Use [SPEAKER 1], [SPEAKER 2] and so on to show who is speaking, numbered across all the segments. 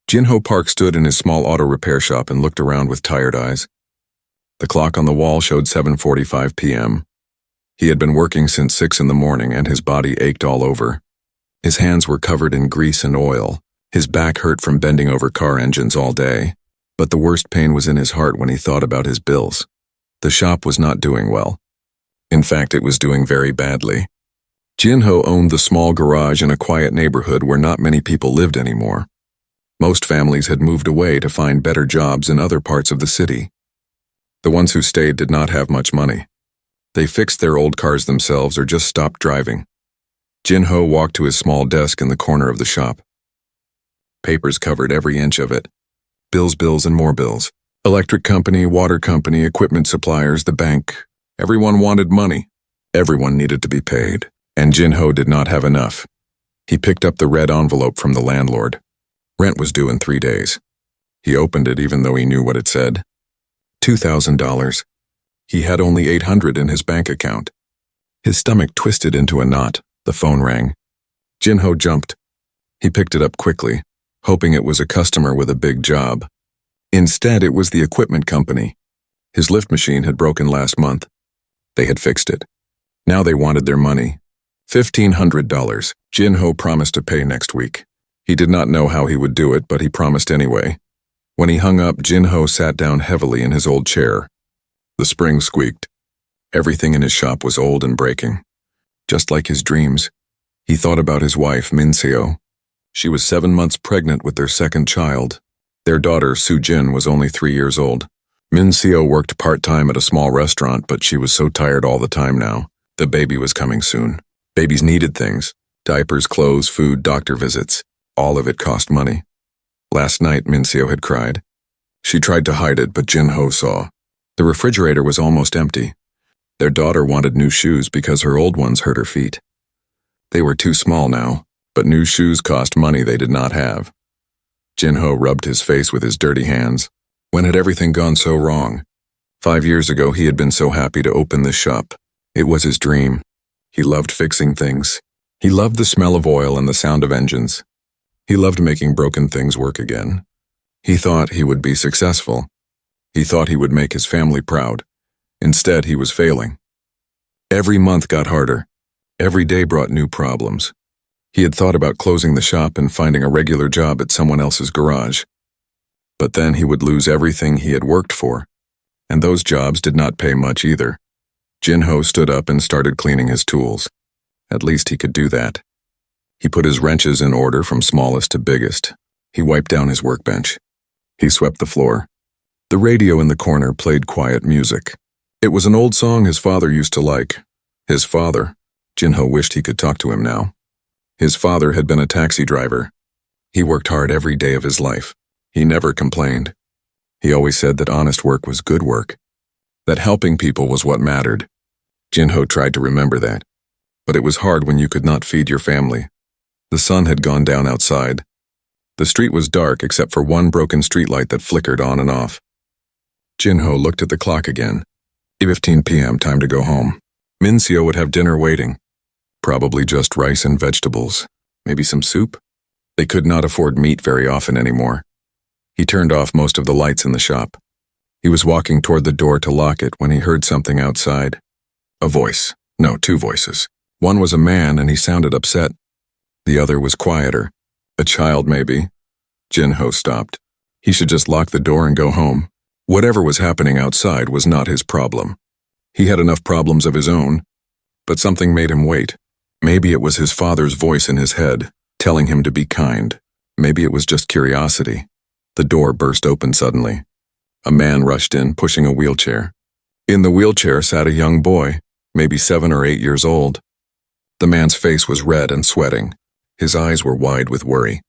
[SPEAKER 1] Jinho Park stood in his small auto repair shop and looked around with tired eyes. The clock on the wall showed 7:45 p.m. He had been working since 6 in the morning and his body ached all over. His hands were covered in grease and oil. His back hurt from bending over car engines all day. But the worst pain was in his heart when he thought about his bills. The shop was not doing well. In fact, it was doing very badly. Jinho owned the small garage in a quiet neighborhood where not many people lived anymore. Most families had moved away to find better jobs in other parts of the city. The ones who stayed did not have much money. They fixed their old cars themselves or just stopped driving. Jinho walked to his small desk in the corner of the shop. Papers covered every inch of it. Bills, and more bills. Electric company, water company, equipment suppliers, the bank. Everyone wanted money. Everyone needed to be paid. And Jinho did not have enough. He picked up the red envelope from the landlord. Rent was due in 3 days. He opened it even though he knew what it said. $2,000. He had only $800 in his bank account. His stomach twisted into a knot. The phone rang. Jinho jumped. He picked it up quickly, hoping it was a customer with a big job. Instead, it was the equipment company. His lift machine had broken last month. They had fixed it. Now they wanted their money. $1,500. Jinho promised to pay next week. He did not know how he would do it, but he promised anyway. When he hung up, Jinho sat down heavily in his old chair. The spring squeaked. Everything in his shop was old and breaking. Just like his dreams. He thought about his wife, Minseo. She was 7 months pregnant with their second child. Their daughter, Sujin, was only 3 years old. Minseo worked part-time at a small restaurant, but she was so tired all the time now. The baby was coming soon. Babies needed things. Diapers, clothes, food, doctor visits. All of it cost money. Last night, Minseo had cried. She tried to hide it, but Jinho saw. The refrigerator was almost empty. Their daughter wanted new shoes because her old ones hurt her feet. They were too small now, but new shoes cost money they did not have. Jinho rubbed his face with his dirty hands. When had everything gone so wrong? 5 years ago, he had been so happy to open this shop. It was his dream. He loved fixing things. He loved the smell of oil and the sound of engines. He loved making broken things work again. He thought he would be successful. He thought he would make his family proud. Instead, he was failing. Every month got harder. Every day brought new problems. He had thought about closing the shop and finding a regular job at someone else's garage. But then he would lose everything he had worked for. And those jobs did not pay much either. Jinho stood up and started cleaning his tools. At least he could do that. He put his wrenches in order from smallest to biggest. He wiped down his workbench. He swept the floor. The radio in the corner played quiet music. It was an old song his father used to like. His father. Jinho wished he could talk to him now. His father had been a taxi driver. He worked hard every day of his life. He never complained. He always said that honest work was good work. That helping people was what mattered. Jinho tried to remember that. But it was hard when you could not feed your family. The sun had gone down outside. The street was dark except for one broken streetlight that flickered on and off. Jinho looked at the clock again. 8:15 p.m., time to go home. Minseo would have dinner waiting. Probably just rice and vegetables. Maybe some soup? They could not afford meat very often anymore. He turned off most of the lights in the shop. He was walking toward the door to lock it when he heard something outside. A voice. No, 2 voices. One was a man and he sounded upset. The other was quieter. A child, maybe. Jinho stopped. He should just lock the door and go home. Whatever was happening outside was not his problem. He had enough problems of his own. But something made him wait. Maybe it was his father's voice in his head, telling him to be kind. Maybe it was just curiosity. The door burst open suddenly. A man rushed in, pushing a wheelchair. In the wheelchair sat a young boy, maybe 7 or 8 years old. The man's face was red and sweating. His eyes were wide with worry.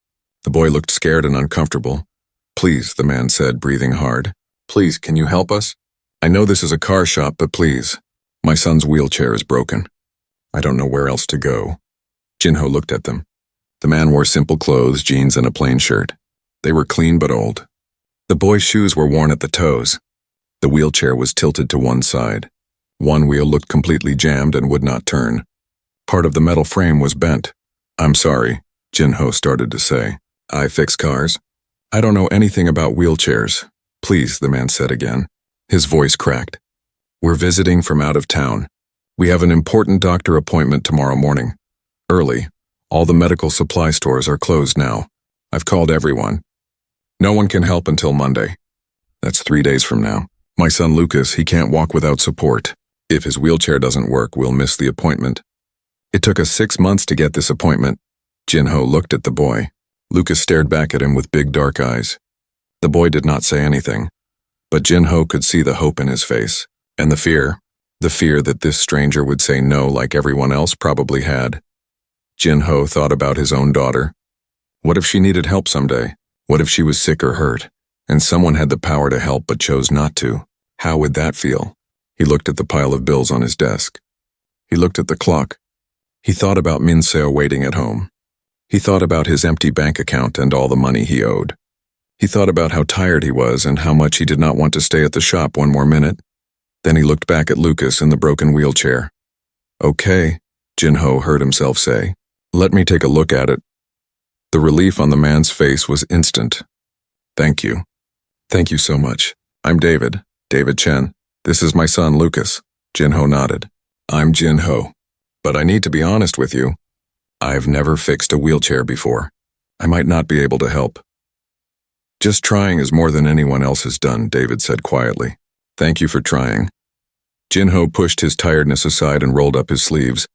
[SPEAKER 1] The boy looked scared and uncomfortable. "Please," the man said, breathing hard. "Please, can you help us? I know this is a car shop, but please. My son's wheelchair is broken. I don't know where else to go." Jinho looked at them. The man wore simple clothes, jeans, and a plain shirt. They were clean but old. The boy's shoes were worn at the toes. The wheelchair was tilted to one side. One wheel looked completely jammed and would not turn. Part of the metal frame was bent. "I'm sorry," Jinho started to say. "I fix cars." I don't know anything about wheelchairs. Please, the man said again. His voice cracked. We're visiting from out of town. We have an important doctor appointment tomorrow morning. Early. All the medical supply stores are closed now. I've called everyone. No one can help until Monday. That's 3 days from now. My son Lucas, he can't walk without support. If his wheelchair doesn't work, we'll miss the appointment. It took us 6 months to get this appointment. Jin-ho looked at the boy. Lucas stared back at him with big dark eyes. The boy did not say anything, but Jin-ho could see the hope in his face, and the fear that this stranger would say no like everyone else probably had. Jin-ho thought about his own daughter. What if she needed help someday? What if she was sick or hurt, and someone had the power to help but chose not to? How would that feel? He looked at the pile of bills on his desk. He looked at the clock. He thought about Min-seo waiting at home. He thought about his empty bank account and all the money he owed. He thought about how tired he was and how much he did not want to stay at the shop one more minute. Then he looked back at Lucas in the broken wheelchair. Okay, Jin-ho heard himself say. Let me take a look at it. The relief on the man's face was instant. Thank you. Thank you so much. I'm David Chen. This is my son Lucas. Jin-ho nodded. I'm Jin-ho. But I need to be honest with you. I've never fixed a wheelchair before. I might not be able to help. Just trying is more than anyone else has done, David said quietly. Thank you for trying. Jin-ho pushed his tiredness aside and rolled up his sleeves.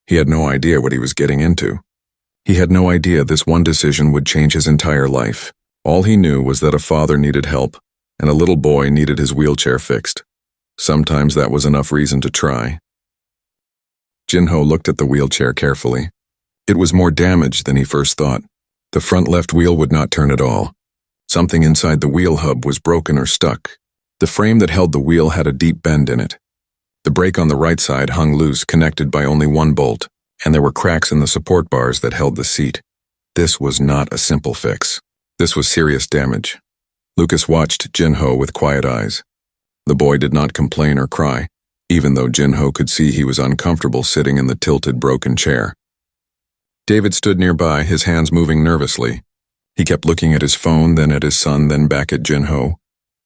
[SPEAKER 1] He had no idea what he was getting into. He had no idea this one decision would change his entire life. All he knew was that a father needed help, and a little boy needed his wheelchair fixed. Sometimes that was enough reason to try. Jin-ho looked at the wheelchair carefully. It was more damaged than he first thought. The front left wheel would not turn at all. Something inside the wheel hub was broken or stuck. The frame that held the wheel had a deep bend in it. The brake on the right side hung loose, connected by only one bolt, and there were cracks in the support bars that held the seat. This was not a simple fix. This was serious damage. Lucas watched Jin-ho with quiet eyes. The boy did not complain or cry, even though Jin-ho could see he was uncomfortable sitting in the tilted, broken chair. David stood nearby, his hands moving nervously. He kept looking at his phone, then at his son, then back at Jin-ho.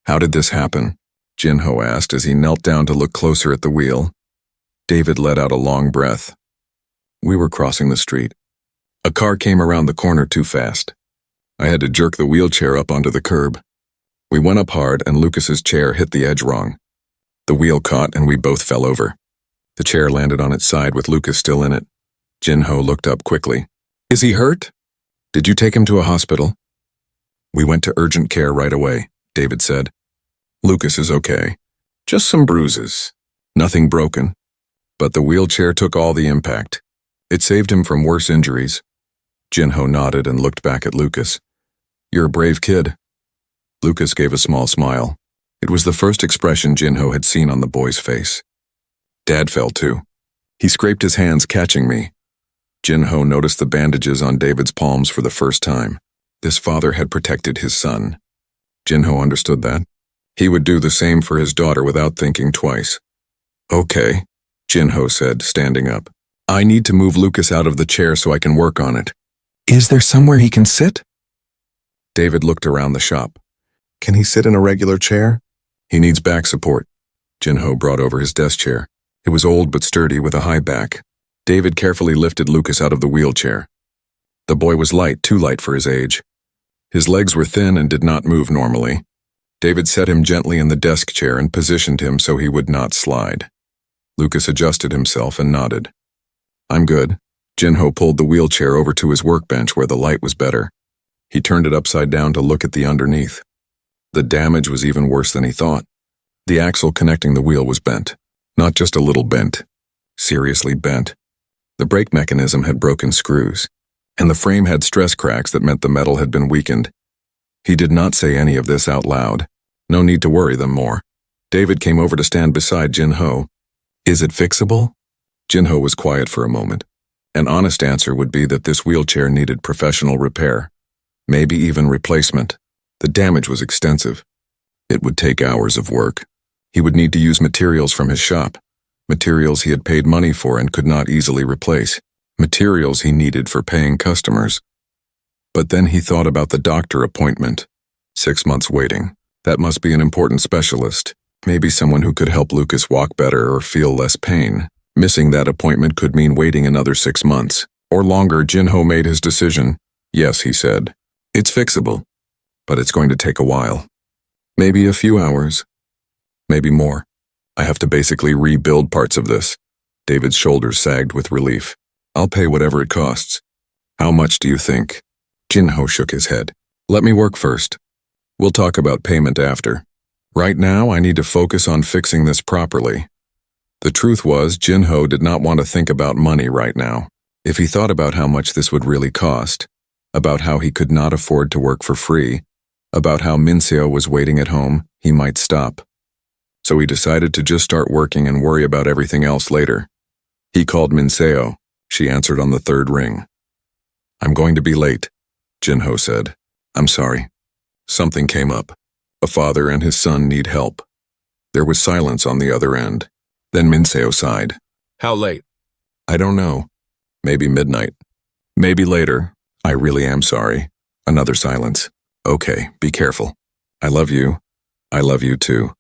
[SPEAKER 1] How did this happen? Jin-ho asked as he knelt down to look closer at the wheel. David let out a long breath. We were crossing the street. A car came around the corner too fast. I had to jerk the wheelchair up onto the curb. We went up hard and Lucas's chair hit the edge wrong. The wheel caught and we both fell over. The chair landed on its side with Lucas still in it. Jin-ho looked up quickly. Is he hurt? Did you take him to a hospital? We went to urgent care right away, David said. Lucas is okay. Just some bruises. Nothing broken. But the wheelchair took all the impact. It saved him from worse injuries. Jin-ho nodded and looked back at Lucas. You're a brave kid. Lucas gave a small smile. It was the first expression Jin-ho had seen on the boy's face. Dad fell too. He scraped his hands, catching me. Jin-ho noticed the bandages on David's palms for the first time. This father had protected his son. Jin-ho understood that. He would do the same for his daughter without thinking twice. Okay, Jin-ho said, standing up. I need to move Lucas out of the chair so I can work on it. Is there somewhere he can sit? David looked around the shop. Can he sit in a regular chair? He needs back support. Jin-ho brought over his desk chair. It was old but sturdy with a high back. David carefully lifted Lucas out of the wheelchair. The boy was light, too light for his age. His legs were thin and did not move normally. David set him gently in the desk chair and positioned him so he would not slide. Lucas adjusted himself and nodded. I'm good. Jin-ho pulled the wheelchair over to his workbench where the light was better. He turned it upside down to look at the underneath. The damage was even worse than he thought. The axle connecting the wheel was bent. Not just a little bent. Seriously bent. The brake mechanism had broken screws, and the frame had stress cracks that meant the metal had been weakened. He did not say any of this out loud. No need to worry them more. David came over to stand beside Jin-ho. Is it fixable? Jin-ho was quiet for a moment. An honest answer would be that this wheelchair needed professional repair. Maybe even replacement. The damage was extensive. It would take hours of work. He would need to use materials from his shop. Materials he had paid money for and could not easily replace. Materials he needed for paying customers. But then he thought about the doctor appointment. 6 months waiting. That must be an important specialist. Maybe someone who could help Lucas walk better or feel less pain. Missing that appointment could mean waiting another 6 months. Or longer. Jinho made his decision. Yes, he said. It's fixable. But it's going to take a while. Maybe a few hours. Maybe more. I have to basically rebuild parts of this. David's shoulders sagged with relief. I'll pay whatever it costs. How much do you think? Jinho shook his head. Let me work first. We'll talk about payment after. Right now, I need to focus on fixing this properly. The truth was, Jinho did not want to think about money right now. If he thought about how much this would really cost, about how he could not afford to work for free, about how Minseo was waiting at home, he might stop. So he decided to just start working and worry about everything else later. He called Minseo. She answered on the third ring. I'm going to be late, Jinho said. I'm sorry. Something came up. A father and his son need help. There was silence on the other end. Then Minseo sighed.
[SPEAKER 2] How late?
[SPEAKER 1] I don't know. Maybe midnight. Maybe later. I really am sorry. Another silence. Okay, be careful. I love you. I love you too.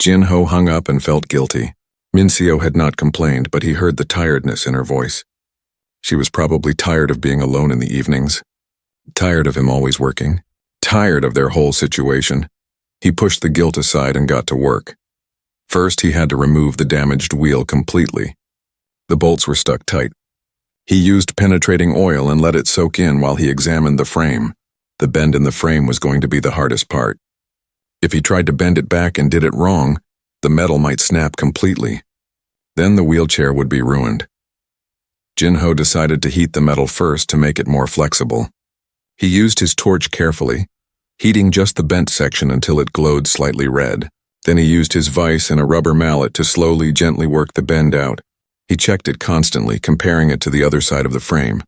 [SPEAKER 1] Jinho hung up and felt guilty. Minseo had not complained, but he heard the tiredness in her voice. She was probably tired of being alone in the evenings. Tired of him always working. Tired of their whole situation. He pushed the guilt aside and got to work. First, he had to remove the damaged wheel completely. The bolts were stuck tight. He used penetrating oil and let it soak in while he examined the frame. The bend in the frame was going to be the hardest part. If he tried to bend it back and did it wrong, the metal might snap completely. Then the wheelchair would be ruined. Jinho decided to heat the metal first to make it more flexible. He used his torch carefully, heating just the bent section until it glowed slightly red. Then he used his vise and a rubber mallet to slowly, gently work the bend out. He checked it constantly, comparing it to the other side of the frame.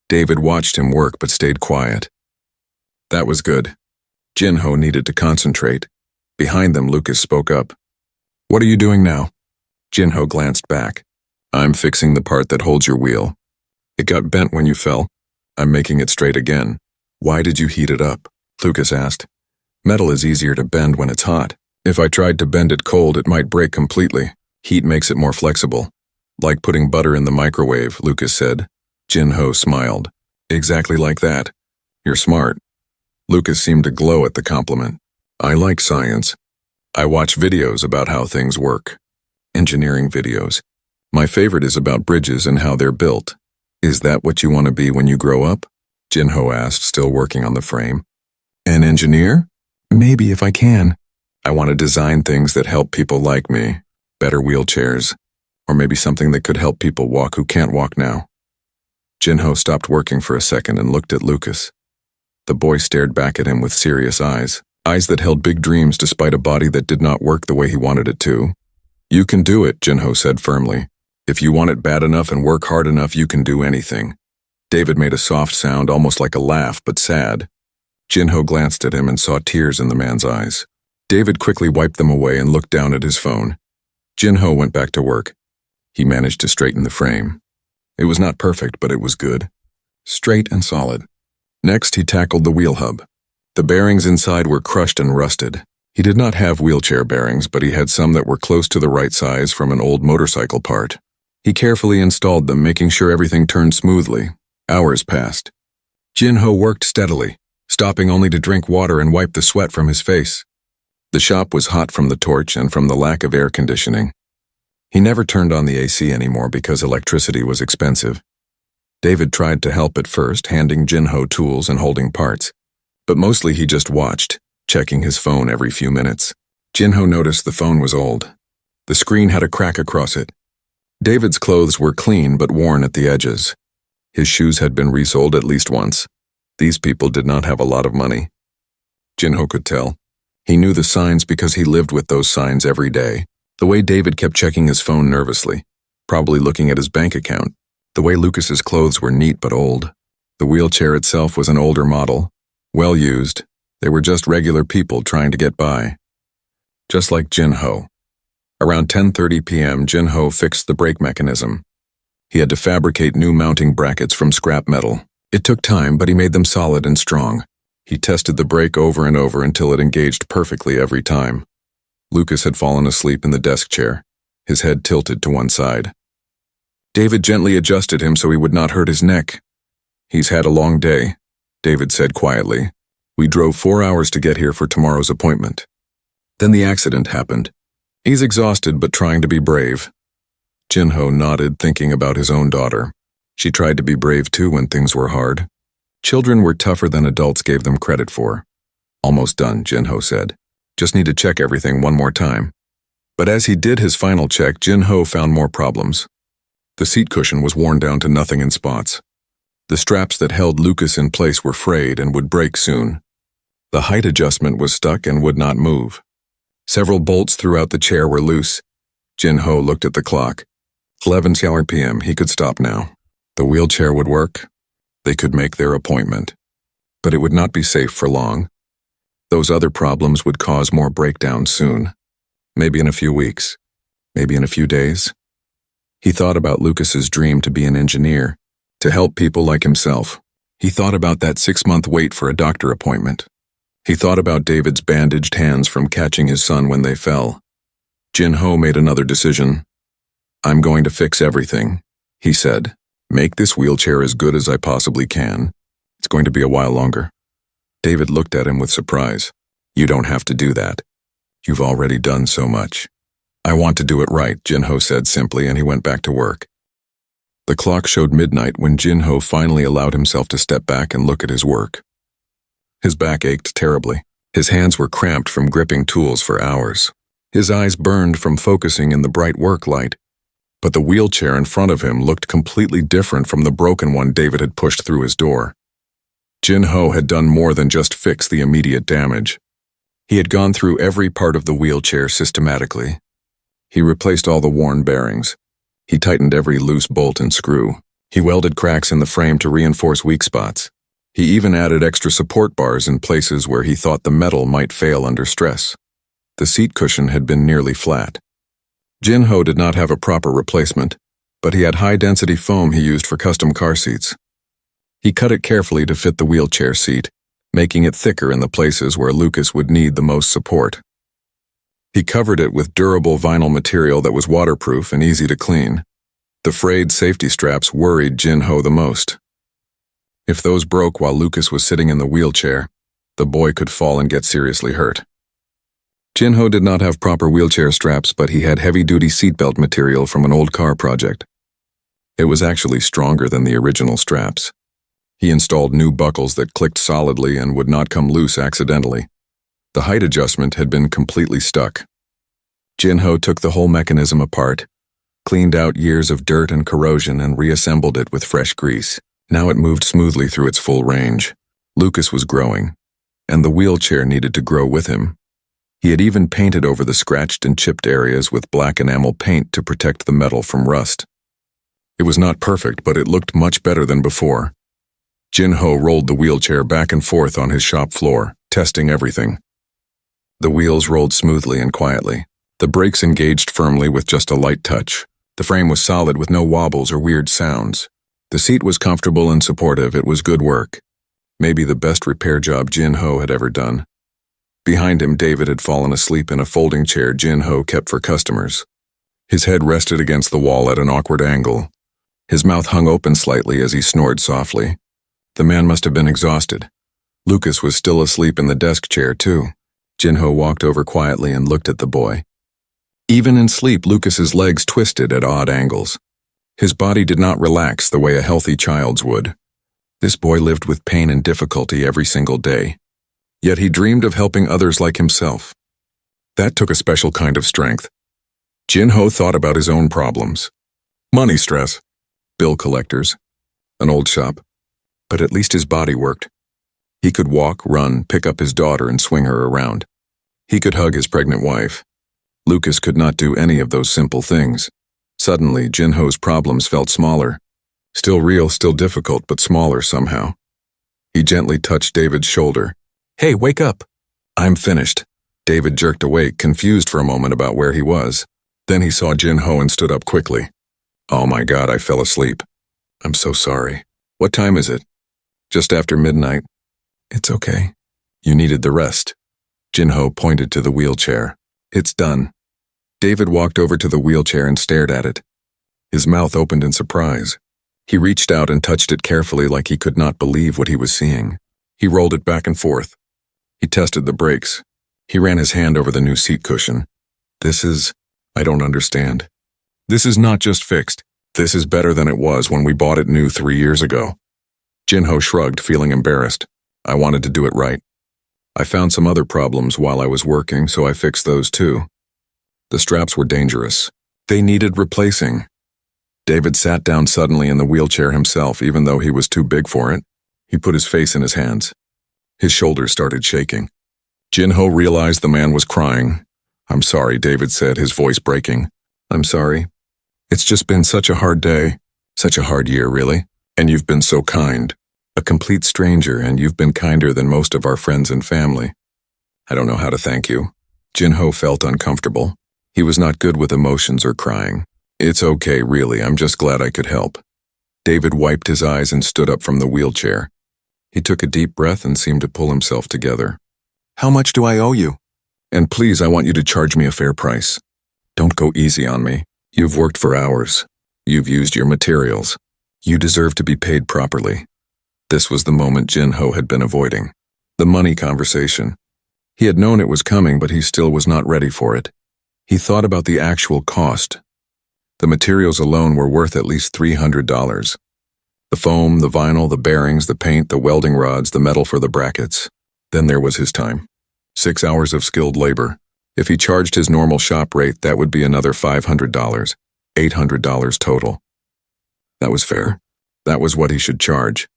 [SPEAKER 1] David watched him work but stayed quiet. That was good. Jinho needed to concentrate. Behind them, Lucas spoke up. What are you doing now? Jinho glanced back. I'm fixing the part that holds your wheel. It got bent when you fell. I'm making it straight again. Why did you heat it up? Lucas asked. Metal is easier to bend when it's hot. If I tried to bend it cold, it might break completely. Heat makes it more flexible. Like putting butter in the microwave, Lucas said. Jinho smiled. Exactly like that. You're smart. Lucas seemed to glow at the compliment. I like science. I watch videos about how things work. Engineering videos. My favorite is about bridges and how they're built. Is that what you want to be when you grow up? Jinho asked, still working on the frame. An engineer? Maybe if I can. I want to design things that help people like me. Better wheelchairs. Or maybe something that could help people walk who can't walk now. Jinho stopped working for a second and looked at Lucas. The boy stared back at him with serious eyes. Eyes that held big dreams despite a body that did not work the way he wanted it to. You can do it, Jinho said firmly. If you want it bad enough and work hard enough, you can do anything. David made a soft sound, almost like a laugh, but sad. Jinho glanced at him and saw tears in the man's eyes. David quickly wiped them away and looked down at his phone. Jinho went back to work. He managed to straighten the frame. It was not perfect, but it was good. Straight and solid. Next, he tackled the wheel hub. The bearings inside were crushed and rusted. He did not have wheelchair bearings, but he had some that were close to the right size from an old motorcycle part. He carefully installed them, making sure everything turned smoothly. Hours passed. Jinho worked steadily, stopping only to drink water and wipe the sweat from his face. The shop was hot from the torch and from the lack of air conditioning. He never turned on the AC anymore because electricity was expensive. David tried to help at first, handing Jinho tools and holding parts. But mostly he just watched, checking his phone every few minutes. Jinho noticed the phone was old. The screen had a crack across it. David's clothes were clean but worn at the edges. His shoes had been resoled at least once. These people did not have a lot of money. Jinho could tell. He knew the signs because he lived with those signs every day. The way David kept checking his phone nervously, probably looking at his bank account. The way Lucas's clothes were neat but old. The wheelchair itself was an older model, well used. They were just regular people trying to get by. Just like Jinho. Around 10:30 p.m., Jinho fixed the brake mechanism. He had to fabricate new mounting brackets from scrap metal. It took time, but he made them solid and strong. He tested the brake over and over until it engaged perfectly every time. Lucas had fallen asleep in the desk chair, his head tilted to one side. David gently adjusted him so he would not hurt his neck. "He's had a long day," David said quietly. "We drove 4 hours to get here for tomorrow's appointment." Then the accident happened. He's exhausted but trying to be brave. Jinho nodded, thinking about his own daughter. She tried to be brave too when things were hard. Children were tougher than adults gave them credit for. "Almost done," Jinho said. "Just need to check everything one more time." But as he did his final check, Jinho found more problems. The seat cushion was worn down to nothing in spots. The straps that held Lucas in place were frayed and would break soon. The height adjustment was stuck and would not move. Several bolts throughout the chair were loose. Jinho looked at the clock. 11 p.m. He could stop now. The wheelchair would work. They could make their appointment. But it would not be safe for long. Those other problems would cause more breakdowns soon. Maybe in a few weeks. Maybe in a few days. He thought about Lucas's dream to be an engineer, to help people like himself. He thought about that 6-month wait for a doctor appointment. He thought about David's bandaged hands from catching his son when they fell. Jinho made another decision. "I'm going to fix everything," he said. "Make this wheelchair as good as I possibly can. It's going to be a while longer." David looked at him with surprise. "You don't have to do that. You've already done so much." "I want to do it right," Jinho said simply, and he went back to work. The clock showed midnight when Jinho finally allowed himself to step back and look at his work. His back ached terribly. His hands were cramped from gripping tools for hours. His eyes burned from focusing in the bright work light. But the wheelchair in front of him looked completely different from the broken one David had pushed through his door. Jinho had done more than just fix the immediate damage. He had gone through every part of the wheelchair systematically. He replaced all the worn bearings. He tightened every loose bolt and screw. He welded cracks in the frame to reinforce weak spots. He even added extra support bars in places where he thought the metal might fail under stress. The seat cushion had been nearly flat. Jinho did not have a proper replacement, but he had high-density foam he used for custom car seats. He cut it carefully to fit the wheelchair seat, making it thicker in the places where Lucas would need the most support. He covered it with durable vinyl material that was waterproof and easy to clean. The frayed safety straps worried Jinho the most. If those broke while Lucas was sitting in the wheelchair, the boy could fall and get seriously hurt. Jinho did not have proper wheelchair straps, but he had heavy-duty seatbelt material from an old car project. It was actually stronger than the original straps. He installed new buckles that clicked solidly and would not come loose accidentally. The height adjustment had been completely stuck. Jinho took the whole mechanism apart, cleaned out years of dirt and corrosion, and reassembled it with fresh grease. Now it moved smoothly through its full range. Lucas was growing, and the wheelchair needed to grow with him. He had even painted over the scratched and chipped areas with black enamel paint to protect the metal from rust. It was not perfect, but it looked much better than before. Jinho rolled the wheelchair back and forth on his shop floor, testing everything. The wheels rolled smoothly and quietly. The brakes engaged firmly with just a light touch. The frame was solid with no wobbles or weird sounds. The seat was comfortable and supportive. It was good work. Maybe the best repair job Jinho had ever done. Behind him, David had fallen asleep in a folding chair Jinho kept for customers. His head rested against the wall at an awkward angle. His mouth hung open slightly as he snored softly. The man must have been exhausted. Lucas was still asleep in the desk chair, too. Jinho walked over quietly and looked at the boy. Even in sleep, Lucas's legs twisted at odd angles. His body did not relax the way a healthy child's would. This boy lived with pain and difficulty every single day. Yet he dreamed of helping others like himself. That took a special kind of strength. Jinho thought about his own problems. Money stress, bill collectors, an old shop. But at least his body worked. He could walk, run, pick up his daughter and swing her around. He could hug his pregnant wife. Lucas could not do any of those simple things. Suddenly, Jinho's problems felt smaller. Still real, still difficult, but smaller somehow. He gently touched David's shoulder. "Hey, wake up." "I'm finished." David jerked awake, confused for a moment about where he was. Then he saw Jinho and stood up quickly. "Oh my God, I fell asleep. I'm so sorry. What time is it?" Just after midnight. It's okay. You needed the rest. Jinho pointed to the wheelchair. It's done. David walked over to the wheelchair and stared at it. His mouth opened in surprise. He reached out and touched it carefully like he could not believe what he was seeing. He rolled it back and forth. He tested the brakes. He ran his hand over the new seat cushion. I don't understand. This is not just fixed. This is better than it was when we bought it new 3 years ago. Jinho shrugged, feeling embarrassed. I wanted to do it right. I found some other problems while I was working, so I fixed those too. The straps were dangerous. They needed replacing. David sat down suddenly in the wheelchair himself, even though he was too big for it. He put his face in his hands. His shoulders started shaking. Jinho realized the man was crying. I'm sorry, David said, his voice breaking. I'm sorry. It's just been such a hard day. Such a hard year, really. And you've been so kind. A complete stranger, and you've been kinder than most of our friends and family. I don't know how to thank you. Jinho felt uncomfortable. He was not good with emotions or crying. It's okay, really. I'm just glad I could help. David wiped his eyes and stood up from the wheelchair. He took a deep breath and seemed to pull himself together. How much do I owe you? And please, I want you to charge me a fair price. Don't go easy on me. You've worked for hours. You've used your materials. You deserve to be paid properly. This was the moment Jinho had been avoiding. The money conversation. He had known it was coming, but he still was not ready for it. He thought about the actual cost. The materials alone were worth at least $300. The foam, the vinyl, the bearings, the paint, the welding rods, the metal for the brackets. Then there was his time. 6 hours of skilled labor. If he charged his normal shop rate, that would be another $500, $800 total. That was fair. That was what he should charge.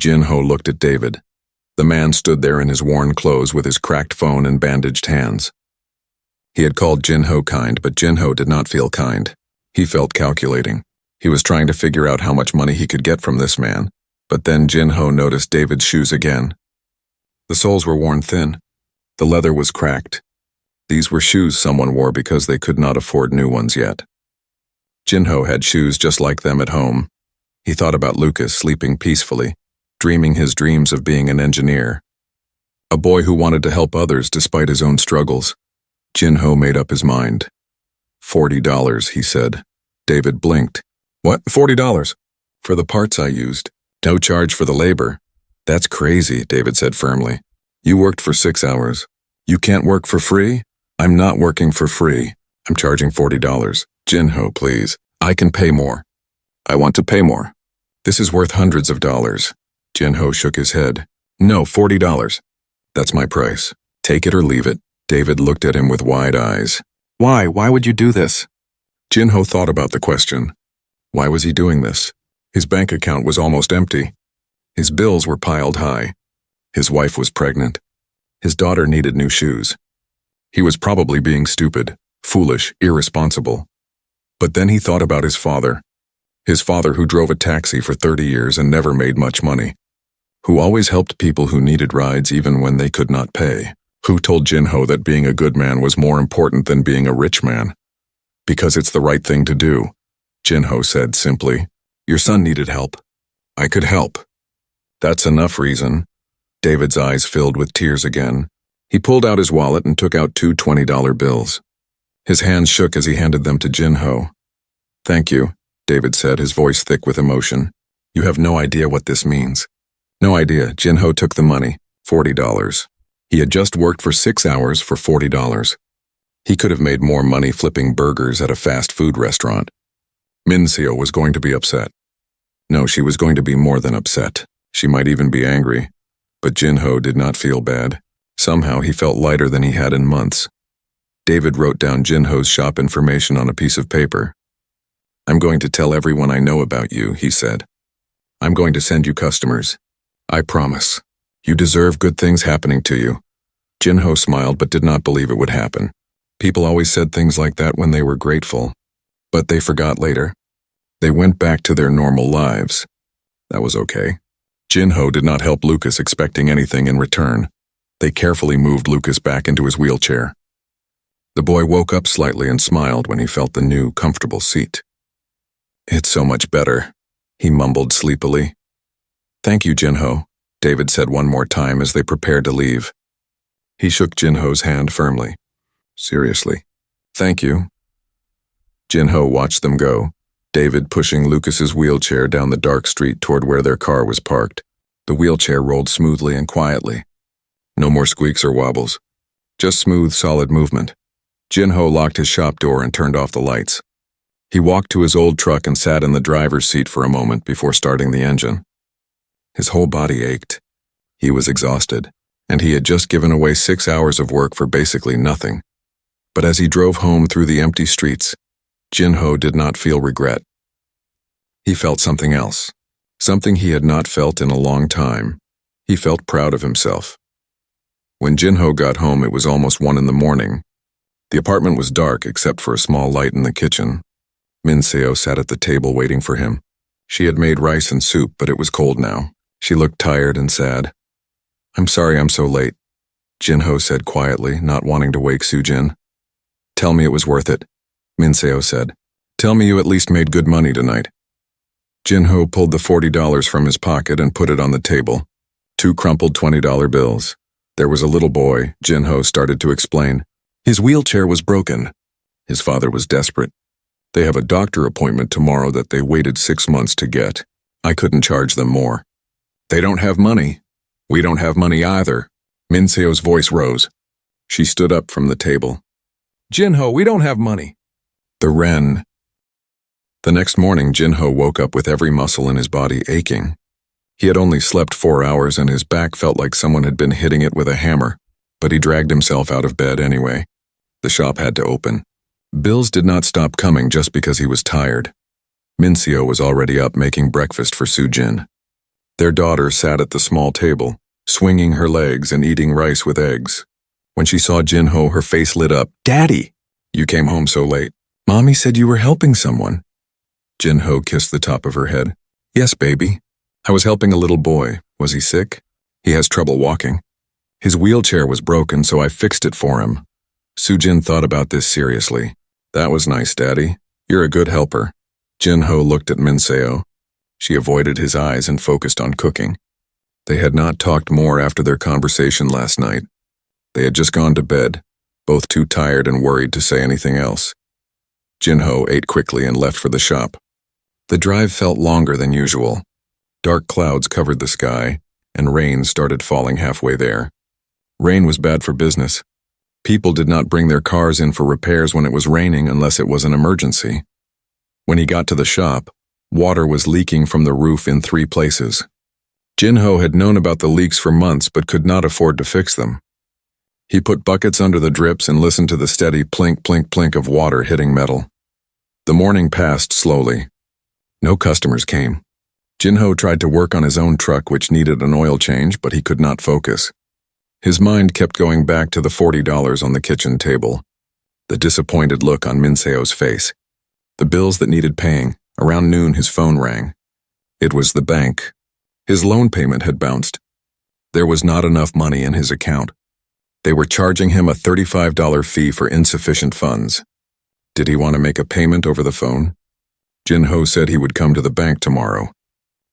[SPEAKER 1] Jinho looked at David. The man stood there in his worn clothes with his cracked phone and bandaged hands. He had called Jinho kind, but Jinho did not feel kind. He felt calculating. He was trying to figure out how much money he could get from this man. But then Jinho noticed David's shoes again. The soles were worn thin. The leather was cracked. These were shoes someone wore because they could not afford new ones yet. Jinho had shoes just like them at home. He thought about Lucas sleeping peacefully, dreaming his dreams of being an engineer. A boy who wanted to help others despite his own struggles. Jinho made up his mind. $40, he said. David blinked. What, $40? For the parts I used. No charge for the labor. That's crazy, David said firmly. You worked for 6 hours. You can't work for free? I'm not working for free. I'm charging $40. Jinho, please. I can pay more. I want to pay more. This is worth hundreds of dollars. Jinho shook his head. No, $40. That's my price. Take it or leave it. David looked at him with wide eyes. Why? Why would you do this? Jinho thought about the question. Why was he doing this? His bank account was almost empty. His bills were piled high. His wife was pregnant. His daughter needed new shoes. He was probably being stupid, foolish, irresponsible. But then he thought about his father who drove a taxi for 30 years and never made much money, who always helped people who needed rides even when they could not pay, who told Jinho that being a good man was more important than being a rich man. Because it's the right thing to do, Jinho said simply. Your son needed help. I could help. That's enough reason. David's eyes filled with tears again. He pulled out his wallet and took out 2 $20 bills. His hands shook as he handed them to Jinho. Thank you, David said, his voice thick with emotion. You have no idea what this means. No idea. Jinho took the money, $40. He had just worked for 6 hours for $40. He could have made more money flipping burgers at a fast food restaurant. Minseo was going to be upset. No, she was going to be more than upset. She might even be angry. But Jinho did not feel bad. Somehow he felt lighter than he had in months. David wrote down Jinho's shop information on a piece of paper. I'm going to tell everyone I know about you, he said. I'm going to send you customers. I promise. You deserve good things happening to you. Jinho smiled but did not believe it would happen. People always said things like that when they were grateful. But they forgot later. They went back to their normal lives. That was okay. Jinho did not help Lucas expecting anything in return. They carefully moved Lucas back into his wheelchair. The boy woke up slightly and smiled when he felt the new, comfortable seat. It's so much better, he mumbled sleepily. "Thank you, Jinho," David said one more time as they prepared to leave. He shook Jinho's hand firmly. "Seriously. Thank you." Jinho watched them go, David pushing Lucas's wheelchair down the dark street toward where their car was parked. The wheelchair rolled smoothly and quietly. No more squeaks or wobbles. Just smooth, solid movement. Jinho locked his shop door and turned off the lights. He walked to his old truck and sat in the driver's seat for a moment before starting the engine. His whole body ached. He was exhausted, and he had just given away 6 hours of work for basically nothing. But as he drove home through the empty streets, Jinho did not feel regret. He felt something else, something he had not felt in a long time. He felt proud of himself. When Jinho got home, it was almost 1 in the morning. The apartment was dark except for a small light in the kitchen. Minseo sat at the table waiting for him. She had made rice and soup, but it was cold now. She looked tired and sad. "I'm sorry I'm so late," Jinho said quietly, not wanting to wake Sujin. "Tell me it was worth it," Minseo said. "Tell me you at least made good money tonight." Jinho pulled the $40 from his pocket and put it on the table. 2 crumpled $20 bills. There was a little boy, Jinho started to explain. His wheelchair was broken. His father was desperate. They have a doctor appointment tomorrow that they waited 6 months to get. I couldn't charge them more. "They don't have money. We don't have money either." Minseo's voice rose. She stood up from the table. "Jinho, we don't have money." The Ren. The next morning, Jinho woke up with every muscle in his body aching. He had only slept 4 hours and his back felt like someone had been hitting it with a hammer, but he dragged himself out of bed anyway. The shop had to open. Bills did not stop coming just because he was tired. Minseo was already up making breakfast for Sujin. Their daughter sat at the small table, swinging her legs and eating rice with eggs. When she saw Jinho, her face lit up. "Daddy! You came home so late. Mommy said you were helping someone." Jinho kissed the top of her head. "Yes, baby. I was helping a little boy. Was he sick? He has trouble walking. His wheelchair was broken, so I fixed it for him." Sujin thought about this seriously. "That was nice, Daddy. You're a good helper." Jinho looked at Minseo. She avoided his eyes and focused on cooking. They had not talked more after their conversation last night. They had just gone to bed, both too tired and worried to say anything else. Jinho ate quickly and left for the shop. The drive felt longer than usual. Dark clouds covered the sky, and rain started falling halfway there. Rain was bad for business. People did not bring their cars in for repairs when it was raining unless it was an emergency. When he got to the shop, water was leaking from the roof in 3 places. Jinho had known about the leaks for months but could not afford to fix them. He put buckets under the drips and listened to the steady plink, plink, plink of water hitting metal. The morning passed slowly. No customers came. Jinho tried to work on his own truck, which needed an oil change, but he could not focus. His mind kept going back to the $40 on the kitchen table. The disappointed look on Minseo's face. The bills that needed paying. Around noon, his phone rang. It was the bank. His loan payment had bounced. There was not enough money in his account. They were charging him a $35 fee for insufficient funds. Did he want to make a payment over the phone? Jinho said he would come to the bank tomorrow.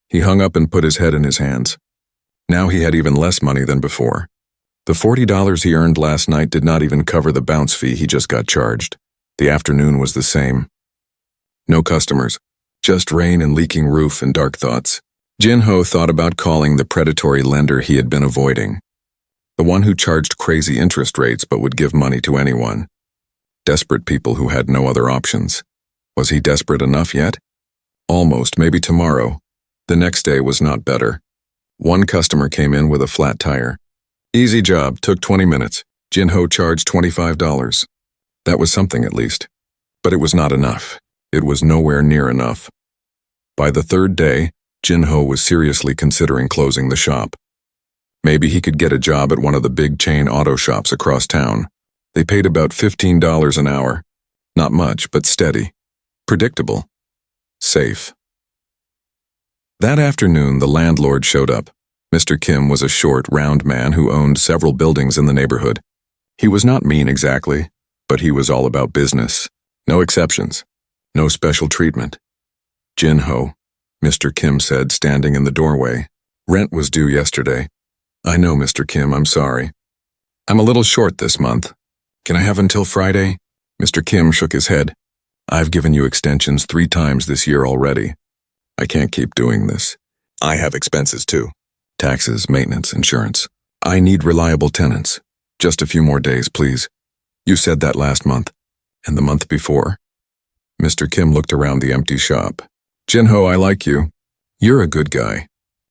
[SPEAKER 1] He hung up and put his head in his hands. Now he had even less money than before. The $40 he earned last night did not even cover the bounce fee he just got charged. The afternoon was the same. No customers, just rain and leaking roof and dark thoughts. Jinho thought about calling the predatory lender he had been avoiding. The one who charged crazy interest rates but would give money to anyone. Desperate people who had no other options. Was he desperate enough yet? Almost, maybe tomorrow. The next day was not better. One customer came in with a flat tire. Easy job, took 20 minutes. Jinho charged $25. That was something at least. But it was not enough. It was nowhere near enough. By the 3rd day, Jinho was seriously considering closing the shop. Maybe he could get a job at one of the big chain auto shops across town. They paid about $15 an hour. Not much, but steady. Predictable. Safe. That afternoon, the landlord showed up. Mr. Kim was a short, round man who owned several buildings in the neighborhood. He was not mean exactly, but he was all about business. No exceptions. No special treatment. "Jinho," Mr. Kim said, standing in the doorway. Rent was due yesterday. I know, Mr. Kim, I'm sorry. I'm a little short this month. Can I have until Friday? Mr. Kim shook his head. I've given you extensions 3 times this year already. I can't keep doing this. I have expenses too. Taxes, maintenance, insurance. I need reliable tenants. Just a few more days, please. You said that last month. And the month before. Mr. Kim looked around the empty shop. Jin-ho, I like you. You're a good guy.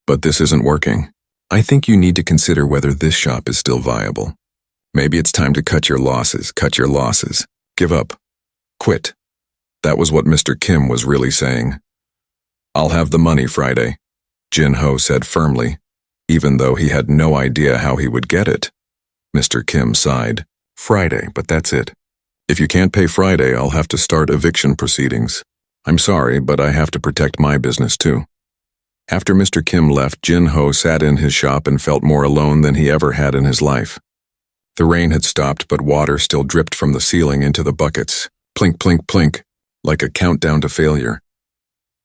[SPEAKER 1] But this isn't working. I think you need to consider whether this shop is still viable. Maybe it's time to cut your losses. Give up. Quit. That was what Mr. Kim was really saying. I'll have the money Friday, Jin-ho said firmly, even though he had no idea how he would get it. Mr. Kim sighed. Friday, but that's it. If you can't pay Friday, I'll have to start eviction proceedings. I'm sorry, but I have to protect my business too. After Mr. Kim left, Jin-ho sat in his shop and felt more alone than he ever had in his life. The rain had stopped, but water still dripped from the ceiling into the buckets. Plink, plink, plink, like a countdown to failure.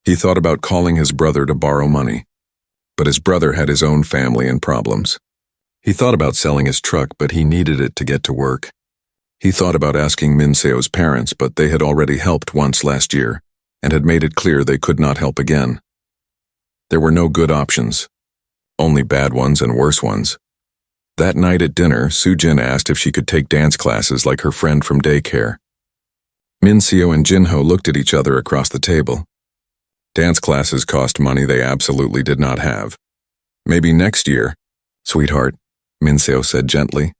[SPEAKER 1] He thought about calling his brother to borrow money. But his brother had his own family and problems. He thought about selling his truck, but he needed it to get to work. He thought about asking Min-seo's parents, but they had already helped once last year, and had made it clear they could not help again. There were no good options. Only bad ones and worse ones. That night at dinner, Soo-jin asked if she could take dance classes like her friend from daycare. Min-seo and Jin-ho looked at each other across the table. Dance classes cost money they absolutely did not have. Maybe next year. Sweetheart, Min-seo said gently.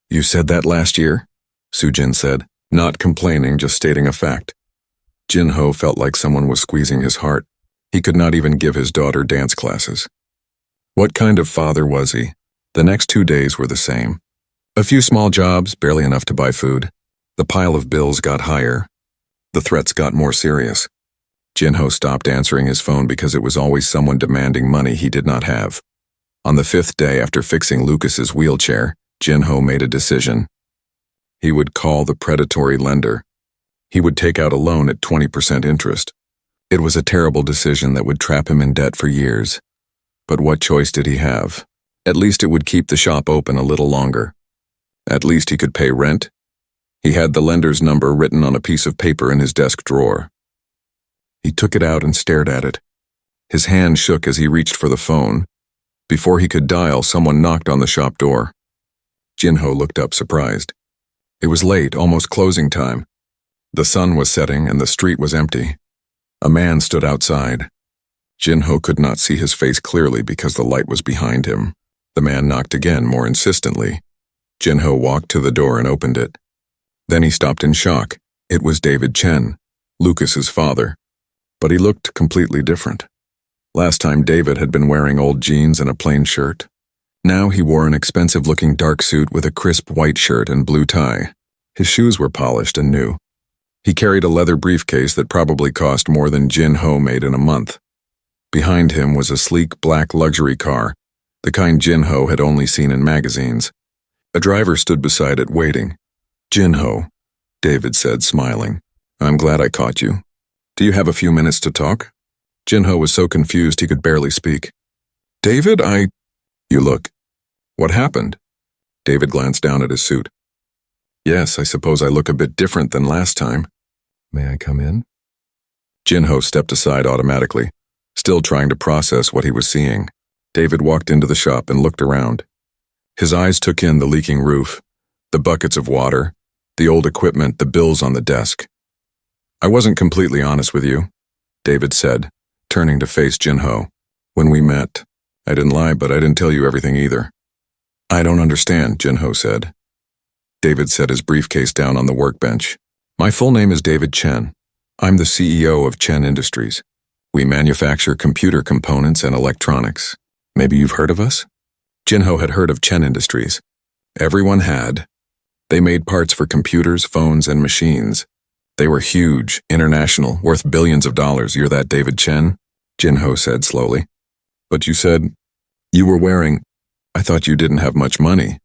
[SPEAKER 1] You said that last year? Soo-jin said, not complaining, just stating a fact. Jin-ho felt like someone was squeezing his heart. He could not even give his daughter dance classes. What kind of father was he? The next 2 days were the same. A few small jobs, barely enough to buy food. The pile of bills got higher. The threats got more serious. Jin-ho stopped answering his phone because it was always someone demanding money he did not have. On the 5th day after fixing Lucas's wheelchair, Jin-ho made a decision. He would call the predatory lender. He would take out a loan at 20% interest. It was a terrible decision that would trap him in debt for years. But what choice did he have? At least it would keep the shop open a little longer. At least he could pay rent. He had the lender's number written on a piece of paper in his desk drawer. He took it out and stared at it. His hand shook as he reached for the phone. Before he could dial, someone knocked on the shop door. Jin-ho looked up surprised. It was late, almost closing time. The sun was setting and the street was empty. A man stood outside. Jin-ho could not see his face clearly because the light was behind him. The man knocked again, more insistently. Jin-ho walked to the door and opened it. Then he stopped in shock. It was David Chen, Lucas's father. But he looked completely different. Last time David had been wearing old jeans and a plain shirt. Now he wore an expensive-looking dark suit with a crisp white shirt and blue tie. His shoes were polished and new. He carried a leather briefcase that probably cost more than Jin-ho made in a month. Behind him was a sleek black luxury car, the kind Jin-ho had only seen in magazines. A driver stood beside it waiting. Jin-ho, David said, smiling. I'm glad I caught you. Do you have a few minutes to talk? Jin-ho was so confused he could barely speak. David, You look. What happened? David glanced down at his suit. Yes, I suppose I look a bit different than last time. May I come in? Jin-ho stepped aside automatically, still trying to process what he was seeing. David walked into the shop and looked around. His eyes took in the leaking roof, the buckets of water, the old equipment, the bills on the desk. I wasn't completely honest with you, David said, turning to face Jin-ho. When we met, I didn't lie, but I didn't tell you everything either. I don't understand, Jin-ho said. David set his briefcase down on the workbench. My full name is David Chen. I'm the CEO of Chen Industries. We manufacture computer components and electronics. Maybe you've heard of us? Jin-ho had heard of Chen Industries. Everyone had. They made parts for computers, phones, and machines. They were huge, international, worth billions of dollars. You're that David Chen? Jin-ho said slowly. But you said you were wearing... I thought you didn't have much money.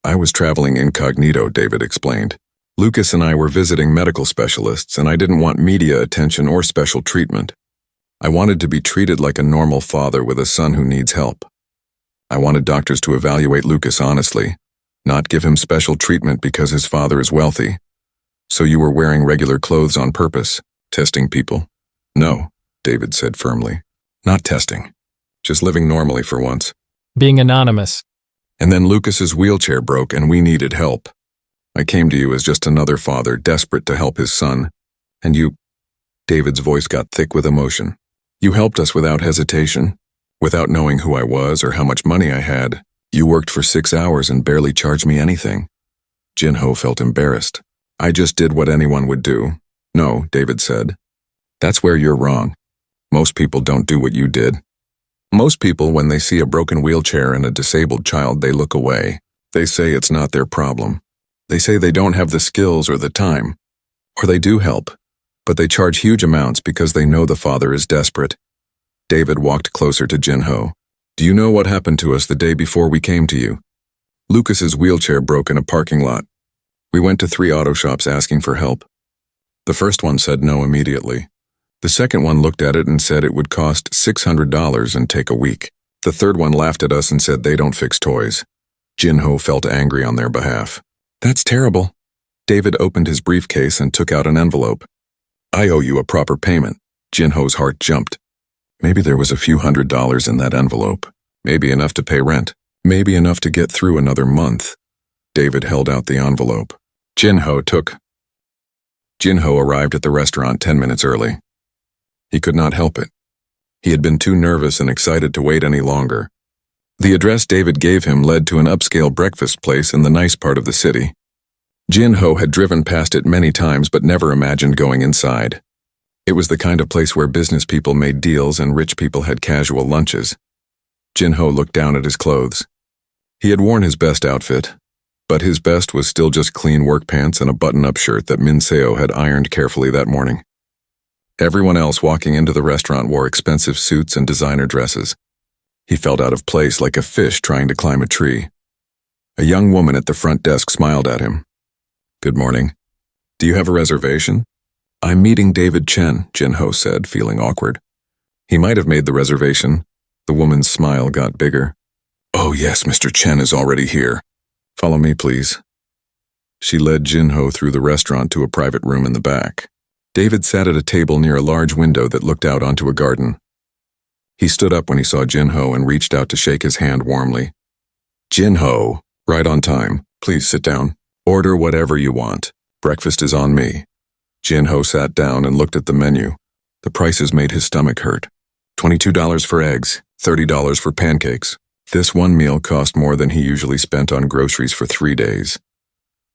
[SPEAKER 1] I was traveling incognito, David explained. Lucas and I were visiting medical specialists, and I didn't want media attention or special treatment. I wanted to be treated like a normal father with a son who needs help. I wanted doctors to evaluate Lucas honestly, not give him special treatment because his father is wealthy. So you were wearing regular clothes on purpose, testing people? No, David said firmly. Not testing. Just living normally for once.
[SPEAKER 2] Being anonymous.
[SPEAKER 1] And then Lucas's wheelchair broke and we needed help. I came to you as just another father desperate to help his son. And you... David's voice got thick with emotion. You helped us without hesitation, without knowing who I was or how much money I had. You worked for 6 hours and barely charged me anything. Jinho felt embarrassed. I just did what anyone would do. No, David said. That's where you're wrong. Most people don't do what you did. Most people, when they see a broken wheelchair and a disabled child, they look away. They say it's not their problem. They say they don't have the skills or the time. Or they do help, but they charge huge amounts because they know the father is desperate. David walked closer to Jinho. Do you know what happened to us the day before we came to you? Lucas's wheelchair broke in a parking lot. We went to 3 auto shops asking for help. The first one said no immediately. The second one looked at it and said it would cost $600 and take a week. The third one laughed at us and said they don't fix toys. Jinho felt angry on their behalf. That's terrible. David opened his briefcase and took out an envelope. I owe you a proper payment. Jinho's heart jumped. Maybe there was a few $100s in that envelope. Maybe enough to pay rent. Maybe enough to get through another month. David held out the envelope. Jinho arrived at the restaurant 10 minutes early. He could not help it. He had been too nervous and excited to wait any longer. The address David gave him led to an upscale breakfast place in the nice part of the city. Jinho had driven past it many times but never imagined going inside. It was the kind of place where business people made deals and rich people had casual lunches. Jinho looked down at his clothes. He had worn his best outfit, but his best was still just clean work pants and a button-up shirt that Minseo had ironed carefully that morning. Everyone else walking into the restaurant wore expensive suits and designer dresses. He felt out of place like a fish trying to climb a tree. A young woman at the front desk smiled at him. Good morning. Do you have a reservation? I'm meeting David Chen, Jinho said, feeling awkward. He might have made the reservation. The woman's smile got bigger. Oh yes, Mr. Chen is already here. Follow me, please. She led Jinho through the restaurant to a private room in the back. David sat at a table near a large window that looked out onto a garden. He stood up when he saw Jinho and reached out to shake his hand warmly. Jinho, right on time. Please sit down. Order whatever you want. Breakfast is on me. Jinho sat down and looked at the menu. The prices made his stomach hurt. $22 for eggs, $30 for pancakes. This one meal cost more than he usually spent on groceries for 3 days.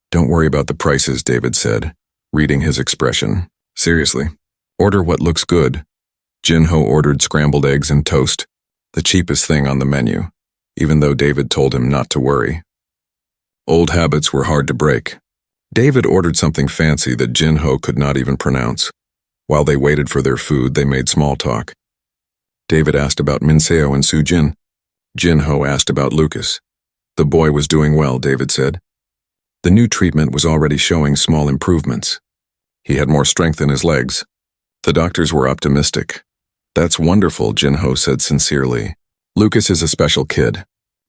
[SPEAKER 1] Don't worry about the prices, David said, reading his expression. Seriously, order what looks good. Jinho ordered scrambled eggs and toast, the cheapest thing on the menu, even though David told him not to worry. Old habits were hard to break. David ordered something fancy that Jinho could not even pronounce. While they waited for their food, they made small talk. David asked about Minseo and Sujin. Jinho asked about Lucas. The boy was doing well, David said. The new treatment was already showing small improvements. He had more strength in his legs. The doctors were optimistic. That's wonderful, Jinho said sincerely. Lucas is a special kid.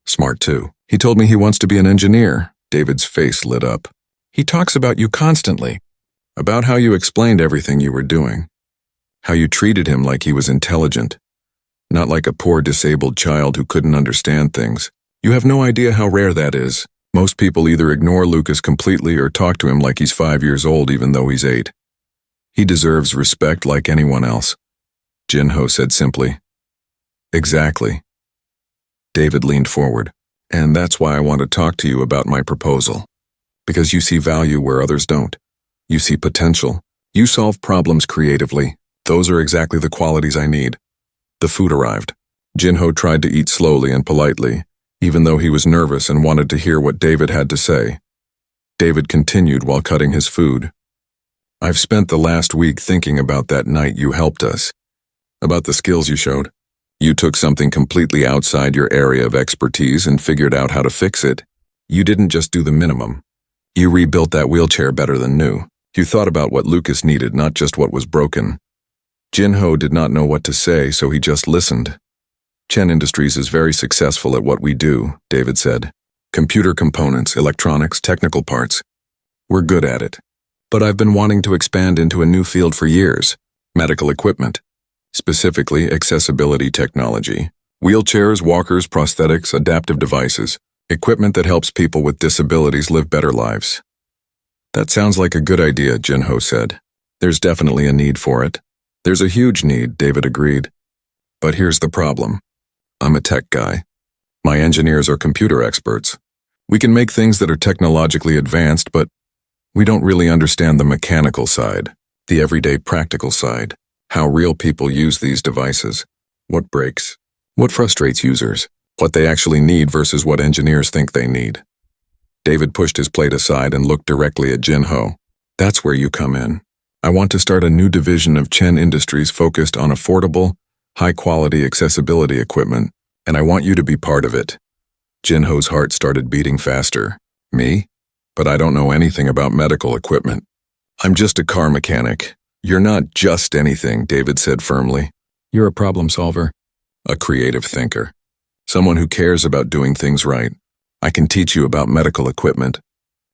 [SPEAKER 1] Smart too. He told me he wants to be an engineer. David's face lit up. He talks about you constantly. About how you explained everything you were doing. How you treated him like he was intelligent. Not like a poor disabled child who couldn't understand things. You have no idea how rare that is. Most people either ignore Lucas completely or talk to him like he's 5 years old even though he's 8. He deserves respect like anyone else, Jinho said simply. Exactly. David leaned forward. And that's why I want to talk to you about my proposal. Because you see value where others don't. You see potential. You solve problems creatively. Those are exactly the qualities I need. The food arrived. Jinho tried to eat slowly and politely, even though he was nervous and wanted to hear what David had to say. David continued while cutting his food. I've spent the last week thinking about that night you helped us. About the skills you showed. You took something completely outside your area of expertise and figured out how to fix it. You didn't just do the minimum. You rebuilt that wheelchair better than new. You thought about what Lucas needed, not just what was broken. Jinho did not know what to say, so he just listened. Chen Industries is very successful at what we do, David said. Computer components, electronics, technical parts. We're good at it. But I've been wanting to expand into a new field for years, medical equipment. Specifically, accessibility technology. Wheelchairs, walkers, prosthetics, adaptive devices. Equipment that helps people with disabilities live better lives. That sounds like a good idea, Jinho said. There's definitely a need for it. There's a huge need, David agreed. But here's the problem. I'm a tech guy. My engineers are computer experts. We can make things that are technologically advanced, but we don't really understand the mechanical side, the everyday practical side, how real people use these devices, what breaks, what frustrates users, what they actually need versus what engineers think they need. David pushed his plate aside and looked directly at Jinho. That's where you come in. I want to start a new division of Chen Industries focused on affordable, high-quality accessibility equipment, and I want you to be part of it. Jinho's heart started beating faster. Me? But I don't know anything about medical equipment. I'm just a car mechanic. You're not just anything, David said firmly. You're a problem solver, a creative thinker, someone who cares about doing things right. I can teach you about medical equipment.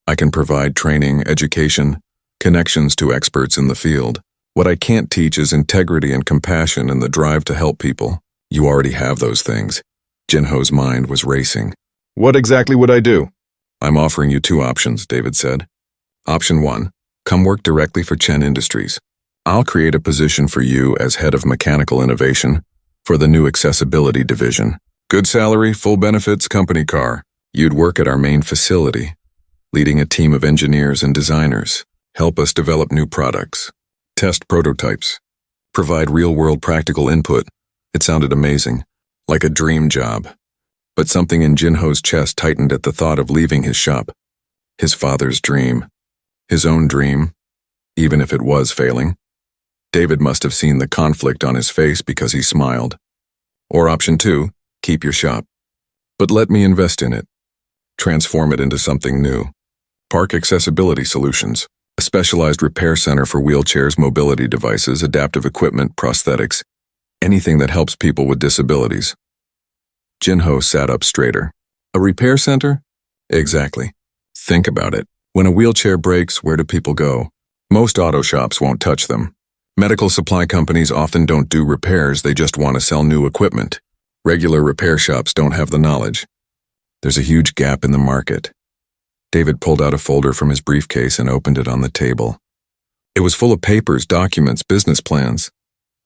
[SPEAKER 1] I can provide training, education, connections to experts in the field. What I can't teach is integrity and compassion and the drive to help people. You already have those things. Jinho's mind was racing. What exactly would I do? I'm offering you two options, David said. Option 1, come work directly for Chen Industries. I'll create a position for you as head of mechanical innovation for the new accessibility division. Good salary, full benefits, company car. You'd work at our main facility, leading a team of engineers and designers, help us develop new products, test prototypes, provide real-world practical input. It sounded amazing, like a dream job. But something in Jinho's chest tightened at the thought of leaving his shop. His father's dream. His own dream, even if it was failing. David must have seen the conflict on his face because he smiled. Or option 2, keep your shop. But let me invest in it. Transform it into something new. Park Accessibility Solutions, a specialized repair center for wheelchairs, mobility devices, adaptive equipment, prosthetics, anything that helps people with disabilities. Jinho sat up straighter. A repair center? Exactly. Think about it. When a wheelchair breaks, where do people go? Most auto shops won't touch them. Medical supply companies often don't do repairs, they just want to sell new equipment. Regular repair shops don't have the knowledge. There's a huge gap in the market. David pulled out a folder from his briefcase and opened it on the table. It was full of papers, documents, business plans.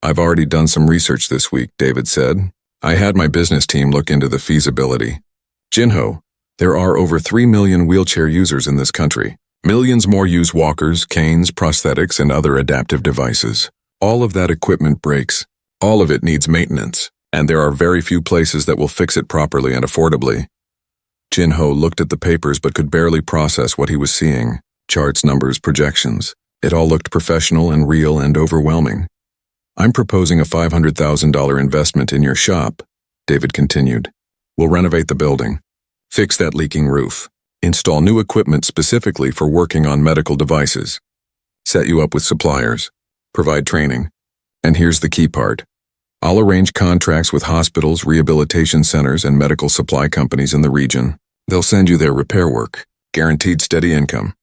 [SPEAKER 1] I've already done some research this week, David said. I had my business team look into the feasibility. Jinho, there are over 3 million wheelchair users in this country. Millions more use walkers, canes, prosthetics, and other adaptive devices. All of that equipment breaks. All of it needs maintenance, and there are very few places that will fix it properly and affordably. Jinho looked at the papers but could barely process what he was seeing. Charts, numbers, projections. It all looked professional and real and overwhelming. I'm proposing a $500,000 investment in your shop, David continued. We'll renovate the building, fix that leaking roof, install new equipment specifically for working on medical devices, set you up with suppliers, provide training. And here's the key part. I'll arrange contracts with hospitals, rehabilitation centers, and medical supply companies in the region. They'll send you their repair work, guaranteed steady income.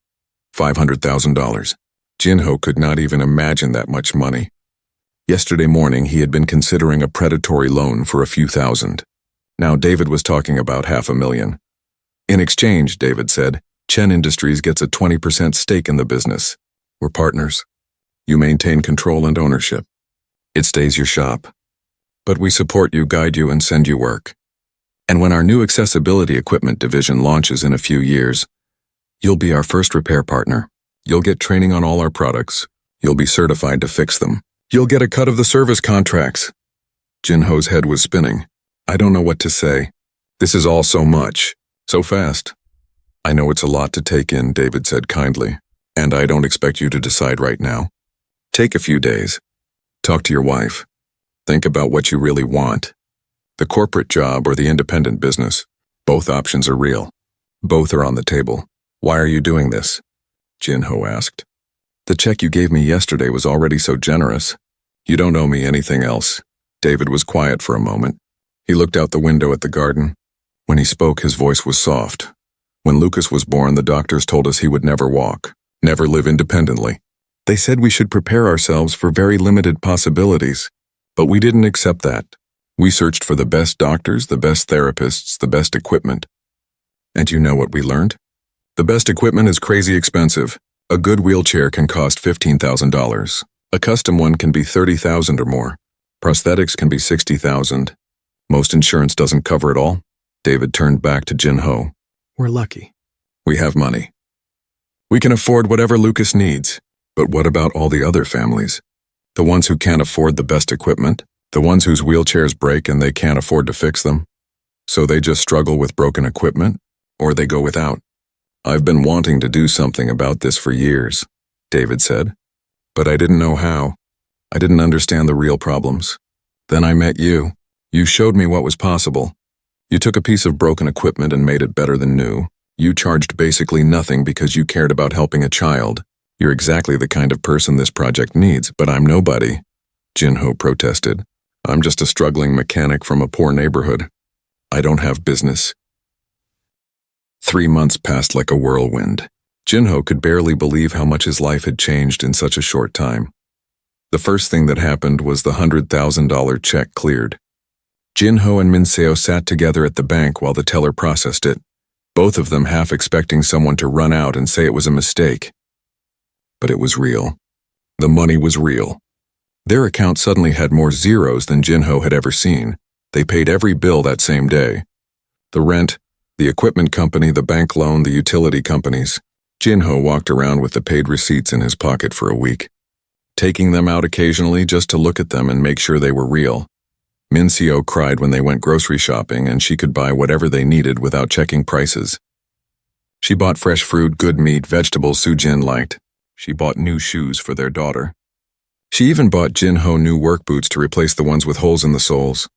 [SPEAKER 1] $500,000. Jinho could not even imagine that much money. Yesterday morning, he had been considering a predatory loan for a few thousand. Now David was talking about $500,000. In exchange, David said, Chen Industries gets a 20% stake in the business. We're partners. You maintain control and ownership. It stays your shop. But we support you, guide you, and send you work. And when our new accessibility equipment division launches in a few years, you'll be our first repair partner. You'll get training on all our products. You'll be certified to fix them. You'll get a cut of the service contracts. Jinho's head was spinning. I don't know what to say. This is all so much, so fast. I know it's a lot to take in, David said kindly, and I don't expect you to decide right now. Take a few days. Talk to your wife. Think about what you really want. The corporate job or the independent business. Both options are real. Both are on the table. Why are you doing this? Jinho asked. The check you gave me yesterday was already so generous. You don't owe me anything else. David was quiet for a moment. He looked out the window at the garden. When he spoke, his voice was soft. When Lucas was born, the doctors told us he would never walk, never live independently. They said we should prepare ourselves for very limited possibilities, but we didn't accept that. We searched for the best doctors, the best therapists, the best equipment. And you know what we learned? The best equipment is crazy expensive. A good wheelchair can cost $15,000. A custom one can be $30,000 or more. Prosthetics can be $60,000. Most insurance doesn't cover it all. David turned back to Jin-Ho.
[SPEAKER 2] We're lucky.
[SPEAKER 1] We have money. We can afford whatever Lucas needs. But what about all the other families? The ones who can't afford the best equipment? The ones whose wheelchairs break and they can't afford to fix them? So they just struggle with broken equipment? Or they go without? I've been wanting to do something about this for years, David said. But I didn't know how. I didn't understand the real problems. Then I met you. You showed me what was possible. You took a piece of broken equipment and made it better than new. You charged basically nothing because you cared about helping a child. You're exactly the kind of person this project needs, but I'm nobody, Jin-Ho protested. I'm just a struggling mechanic from a poor neighborhood. I don't have business. 3 months passed like a whirlwind. Jin-Ho could barely believe how much his life had changed in such a short time. The first thing that happened was the $100,000 check cleared. Jin-Ho and Min-seo sat together at the bank while the teller processed it, both of them half expecting someone to run out and say it was a mistake. But it was real. The money was real. Their account suddenly had more zeros than Jin-Ho had ever seen. They paid every bill that same day. The rent, the equipment company, the bank loan, the utility companies. Jin-Ho walked around with the paid receipts in his pocket for a week, taking them out occasionally just to look at them and make sure they were real. Min-seo cried when they went grocery shopping and she could buy whatever they needed without checking prices. She bought fresh fruit, good meat, vegetables Soo-jin liked. She bought new shoes for their daughter. She even bought Jin-Ho new work boots to replace the ones with holes in the soles.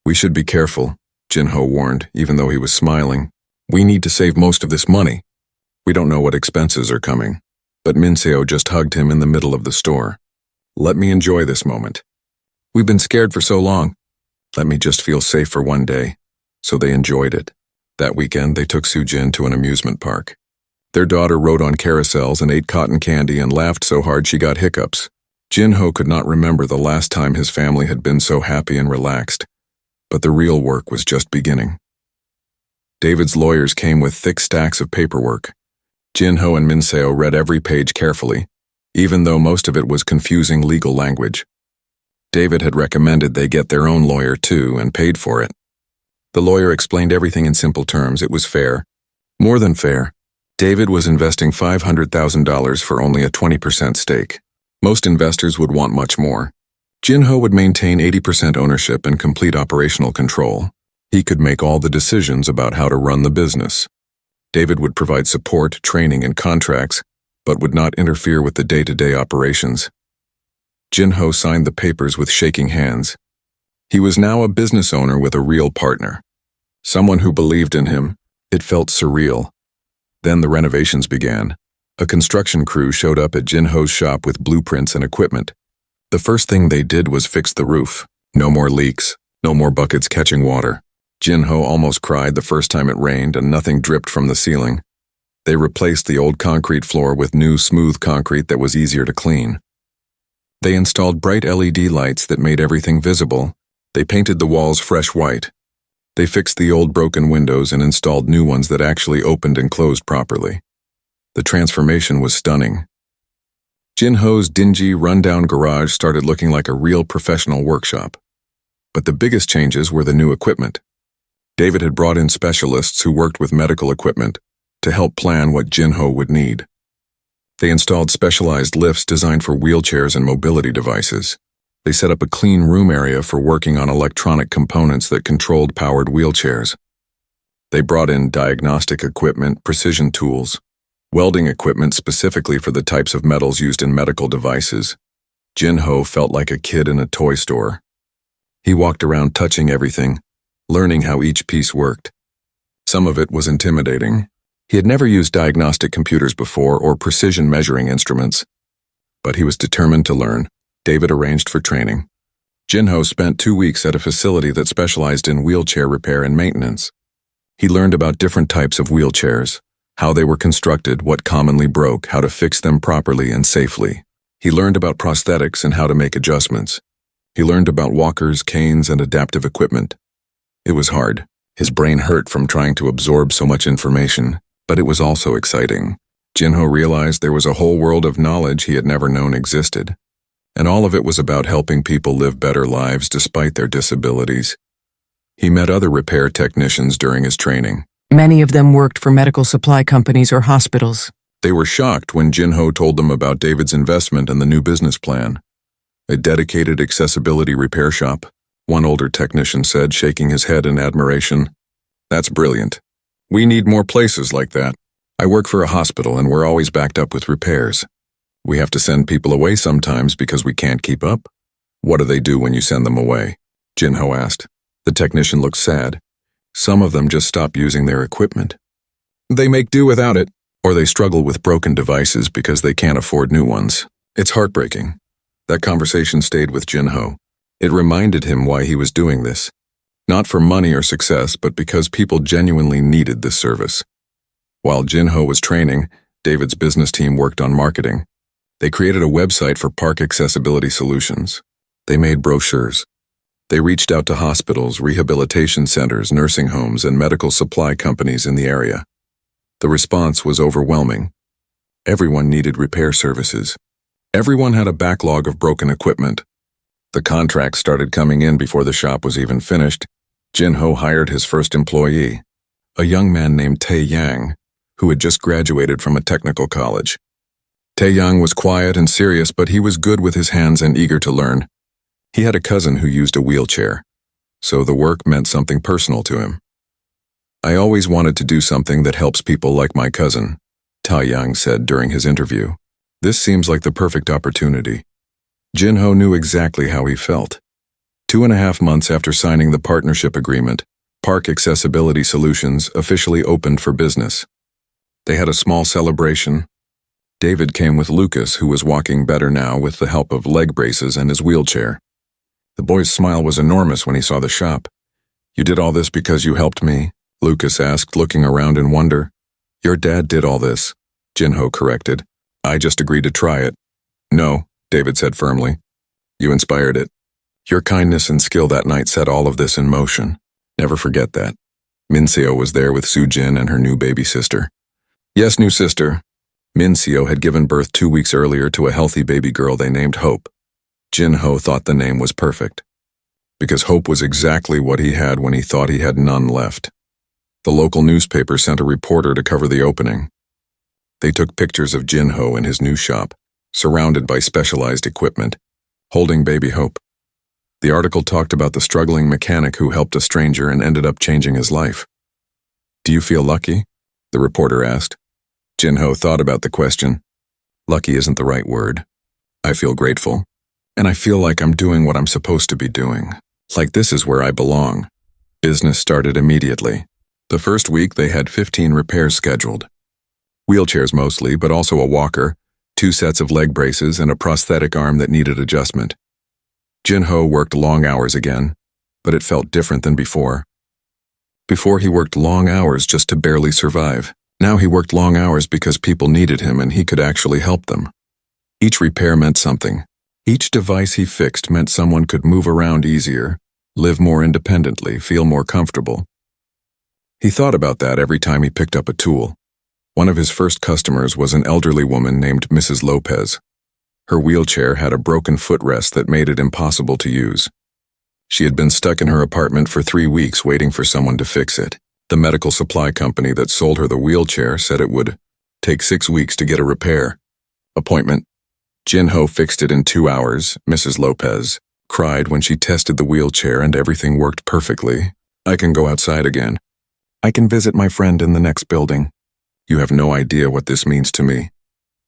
[SPEAKER 1] We should be careful, Jin-Ho warned, even though he was smiling. We need to save most of this money. We don't know what expenses are coming. But Min-seo just hugged him in the middle of the store. Let me enjoy this moment. We've been scared for so long. Let me just feel safe for one day. So they enjoyed it. That weekend, they took Soo-jin to an amusement park. Their daughter rode on carousels and ate cotton candy and laughed so hard she got hiccups. Jin-Ho could not remember the last time his family had been so happy and relaxed. But the real work was just beginning. David's lawyers came with thick stacks of paperwork. Jin-Ho and Min-seo read every page carefully, even though most of it was confusing legal language. David had recommended they get their own lawyer too and paid for it. The lawyer explained everything in simple terms. It was fair. More than fair. David was investing $500,000 for only a 20% stake. Most investors would want much more. Jin-Ho would maintain 80% ownership and complete operational control. He could make all the decisions about how to run the business. David would provide support, training, and contracts, but would not interfere with the day-to-day operations. Jin-Ho signed the papers with shaking hands. He was now a business owner with a real partner. Someone who believed in him. It felt surreal. Then the renovations began. A construction crew showed up at Jin-Ho's shop with blueprints and equipment. The first thing they did was fix the roof. No more leaks, no more buckets catching water. Jin-Ho almost cried the first time it rained and nothing dripped from the ceiling. They replaced the old concrete floor with new smooth concrete that was easier to clean. They installed bright LED lights that made everything visible. They painted the walls fresh white. They fixed the old broken windows and installed new ones that actually opened and closed properly. The transformation was stunning. Jin-Ho's dingy, run-down garage started looking like a real professional workshop. But the biggest changes were the new equipment. David had brought in specialists who worked with medical equipment to help plan what Jin-Ho would need. They installed specialized lifts designed for wheelchairs and mobility devices. They set up a clean room area for working on electronic components that controlled powered wheelchairs. They brought in diagnostic equipment, precision tools, welding equipment specifically for the types of metals used in medical devices. Jin-Ho felt like a kid in a toy store. He walked around touching everything, learning how each piece worked. Some of it was intimidating. He had never used diagnostic computers before or precision measuring instruments. But he was determined to learn. David arranged for training. Jinho spent 2 weeks at a facility that specialized in wheelchair repair and maintenance. He learned about different types of wheelchairs, how they were constructed, what commonly broke, how to fix them properly and safely. He learned about prosthetics and how to make adjustments. He learned about walkers, canes, and adaptive equipment. It was hard. His brain hurt from trying to absorb so much information, but it was also exciting. Jinho realized there was a whole world of knowledge he had never known existed, and all of it was about helping people live better lives despite their disabilities. He met other repair technicians during his training.
[SPEAKER 2] Many of them worked for medical supply companies or hospitals.
[SPEAKER 1] They were shocked when Jinho told them about David's investment and the new business plan. A dedicated accessibility repair shop, one older technician said, shaking his head in admiration. That's brilliant. We need more places like that. I work for a hospital and we're always backed up with repairs. We have to send people away sometimes because we can't keep up. What do they do when you send them away? Jinho asked. The technician looked sad. Some of them just stop using their equipment. They make do without it, or they struggle with broken devices because they can't afford new ones. It's heartbreaking. That conversation stayed with Jinho. It reminded him why he was doing this. Not for money or success, but because people genuinely needed this service. While Jinho was training, David's business team worked on marketing. They created a website for park accessibility solutions. They made brochures. They reached out to hospitals, rehabilitation centers, nursing homes, and medical supply companies in the area. The response was overwhelming. Everyone needed repair services. Everyone had a backlog of broken equipment. The contracts started coming in before the shop was even finished. Jinho hired his first employee, a young man named Tae-yang, who had just graduated from a technical college. Tae-yang was quiet and serious, but he was good with his hands and eager to learn. He had a cousin who used a wheelchair, so the work meant something personal to him. I always wanted to do something that helps people like my cousin, Tae-yang said during his interview. This seems like the perfect opportunity. Jinho knew exactly how he felt. 2.5 months after signing the partnership agreement, Park Accessibility Solutions officially opened for business. They had a small celebration. David came with Lucas, who was walking better now with the help of leg braces and his wheelchair. The boy's smile was enormous when he saw the shop. You did all this because you helped me? Lucas asked, looking around in wonder. Your dad did all this, Jinho corrected. I just agreed to try it. No, David said firmly. You inspired it. Your kindness and skill that night set all of this in motion. Never forget that. Minseo was there with Sujin and her new baby sister. Yes, new sister. Minseo had given birth 2 weeks earlier to a healthy baby girl they named Hope. Jinho thought the name was perfect, because Hope was exactly what he had when he thought he had none left. The local newspaper sent a reporter to cover the opening. They took pictures of Jinho in his new shop, surrounded by specialized equipment, holding baby Hope. The article talked about the struggling mechanic who helped a stranger and ended up changing his life. Do you feel lucky? The reporter asked. Jinho thought about the question. Lucky isn't the right word. I feel grateful. And I feel like I'm doing what I'm supposed to be doing. Like this is where I belong. Business started immediately. The first week they had 15 repairs scheduled. Wheelchairs mostly, but also a walker, 2 sets of leg braces, and a prosthetic arm that needed adjustment. Jinho worked long hours again, but it felt different than before. Before he worked long hours just to barely survive. Now he worked long hours because people needed him and he could actually help them. Each repair meant something. Each device he fixed meant someone could move around easier, live more independently, feel more comfortable. He thought about that every time he picked up a tool. One of his first customers was an elderly woman named Mrs. Lopez. Her wheelchair had a broken footrest that made it impossible to use. She had been stuck in her apartment for 3 weeks waiting for someone to fix it. The medical supply company that sold her the wheelchair said it would take 6 weeks to get a repair. Appointment. Jinho fixed it in 2 hours. Mrs. Lopez cried when she tested the wheelchair and everything worked perfectly. I can go outside again. I can visit my friend in the next building. You have no idea what this means to me.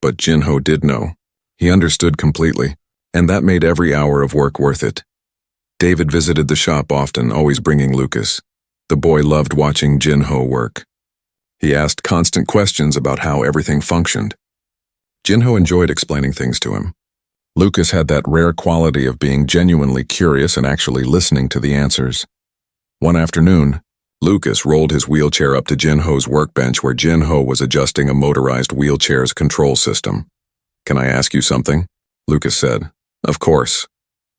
[SPEAKER 1] But Jinho did know. He understood completely, and that made every hour of work worth it. David visited the shop often, always bringing Lucas. The boy loved watching Jinho work. He asked constant questions about how everything functioned. Jinho enjoyed explaining things to him. Lucas had that rare quality of being genuinely curious and actually listening to the answers. One afternoon, Lucas rolled his wheelchair up to Jinho's workbench where Jinho was adjusting a motorized wheelchair's control system. "Can I ask you something?" Lucas said. "Of course."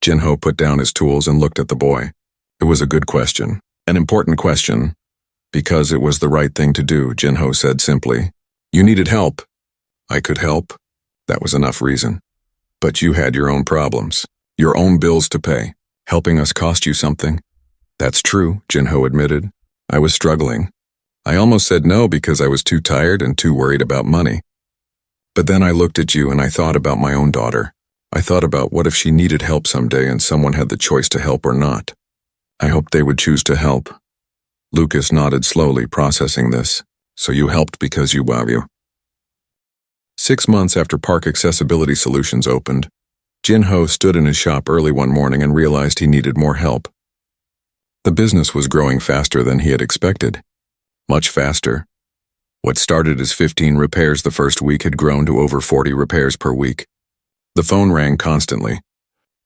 [SPEAKER 1] Jinho put down his tools and looked at the boy. It was a good question, an important question. "Because it was the right thing to do," Jinho said simply. "You needed help." "I could help." That was enough reason. "But you had your own problems, your own bills to pay. Helping us cost you something." "That's true," Jinho admitted. "I was struggling. I almost said no because I was too tired and too worried about money. But then I looked at you and I thought about my own daughter. I thought about what if she needed help someday and someone had the choice to help or not. I hoped they would choose to help." Lucas nodded slowly, processing this. "So you helped because you value." 6 months after Park Accessibility Solutions opened, Jinho stood in his shop early one morning and realized he needed more help. The business was growing faster than he had expected. Much faster. What started as 15 repairs the first week had grown to over 40 repairs per week. The phone rang constantly.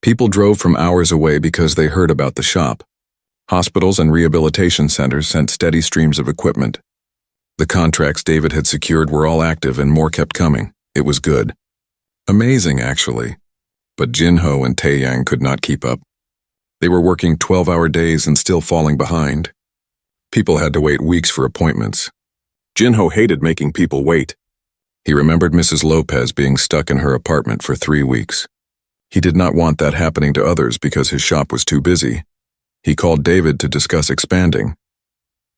[SPEAKER 1] People drove from hours away because they heard about the shop. Hospitals and rehabilitation centers sent steady streams of equipment. The contracts David had secured were all active and more kept coming. It was good. Amazing, actually. But Jinho and Taeyang could not keep up. They were working 12-hour days and still falling behind. People had to wait weeks for appointments. Jinho hated making people wait. He remembered Mrs. Lopez being stuck in her apartment for 3 weeks. He did not want that happening to others because his shop was too busy. He called David to discuss expanding.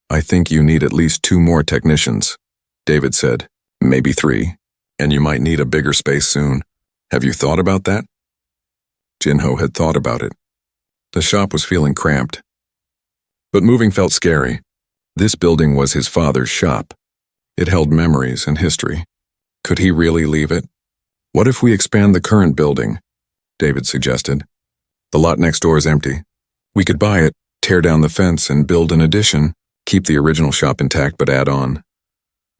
[SPEAKER 1] "I think you need at least 2 more technicians," David said. "Maybe 3. And you might need a bigger space soon. Have you thought about that?" Jinho had thought about it. The shop was feeling cramped. But moving felt scary. This building was his father's shop. It held memories and history. Could he really leave it? "What if we expand the current building?" David suggested. "The lot next door is empty. We could buy it, tear down the fence, and build an addition, keep the original shop intact but add on."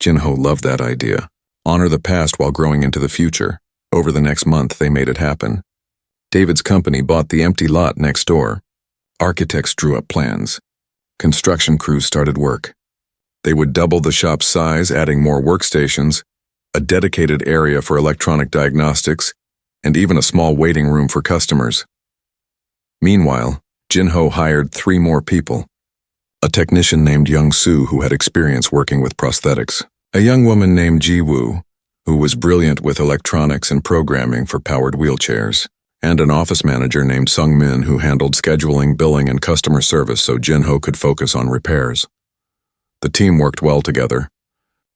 [SPEAKER 1] Jinho loved that idea. Honor the past while growing into the future. Over the next month, they made it happen. David's company bought the empty lot next door. Architects drew up plans. Construction crews started work. They would double the shop's size, adding more workstations, a dedicated area for electronic diagnostics, and even a small waiting room for customers. Meanwhile, Jinho hired 3 more people. A technician named Young Soo who had experience working with prosthetics. A young woman named Ji Woo, who was brilliant with electronics and programming for powered wheelchairs. And an office manager named Sung Min who handled scheduling, billing, and customer service so Jinho could focus on repairs. The team worked well together.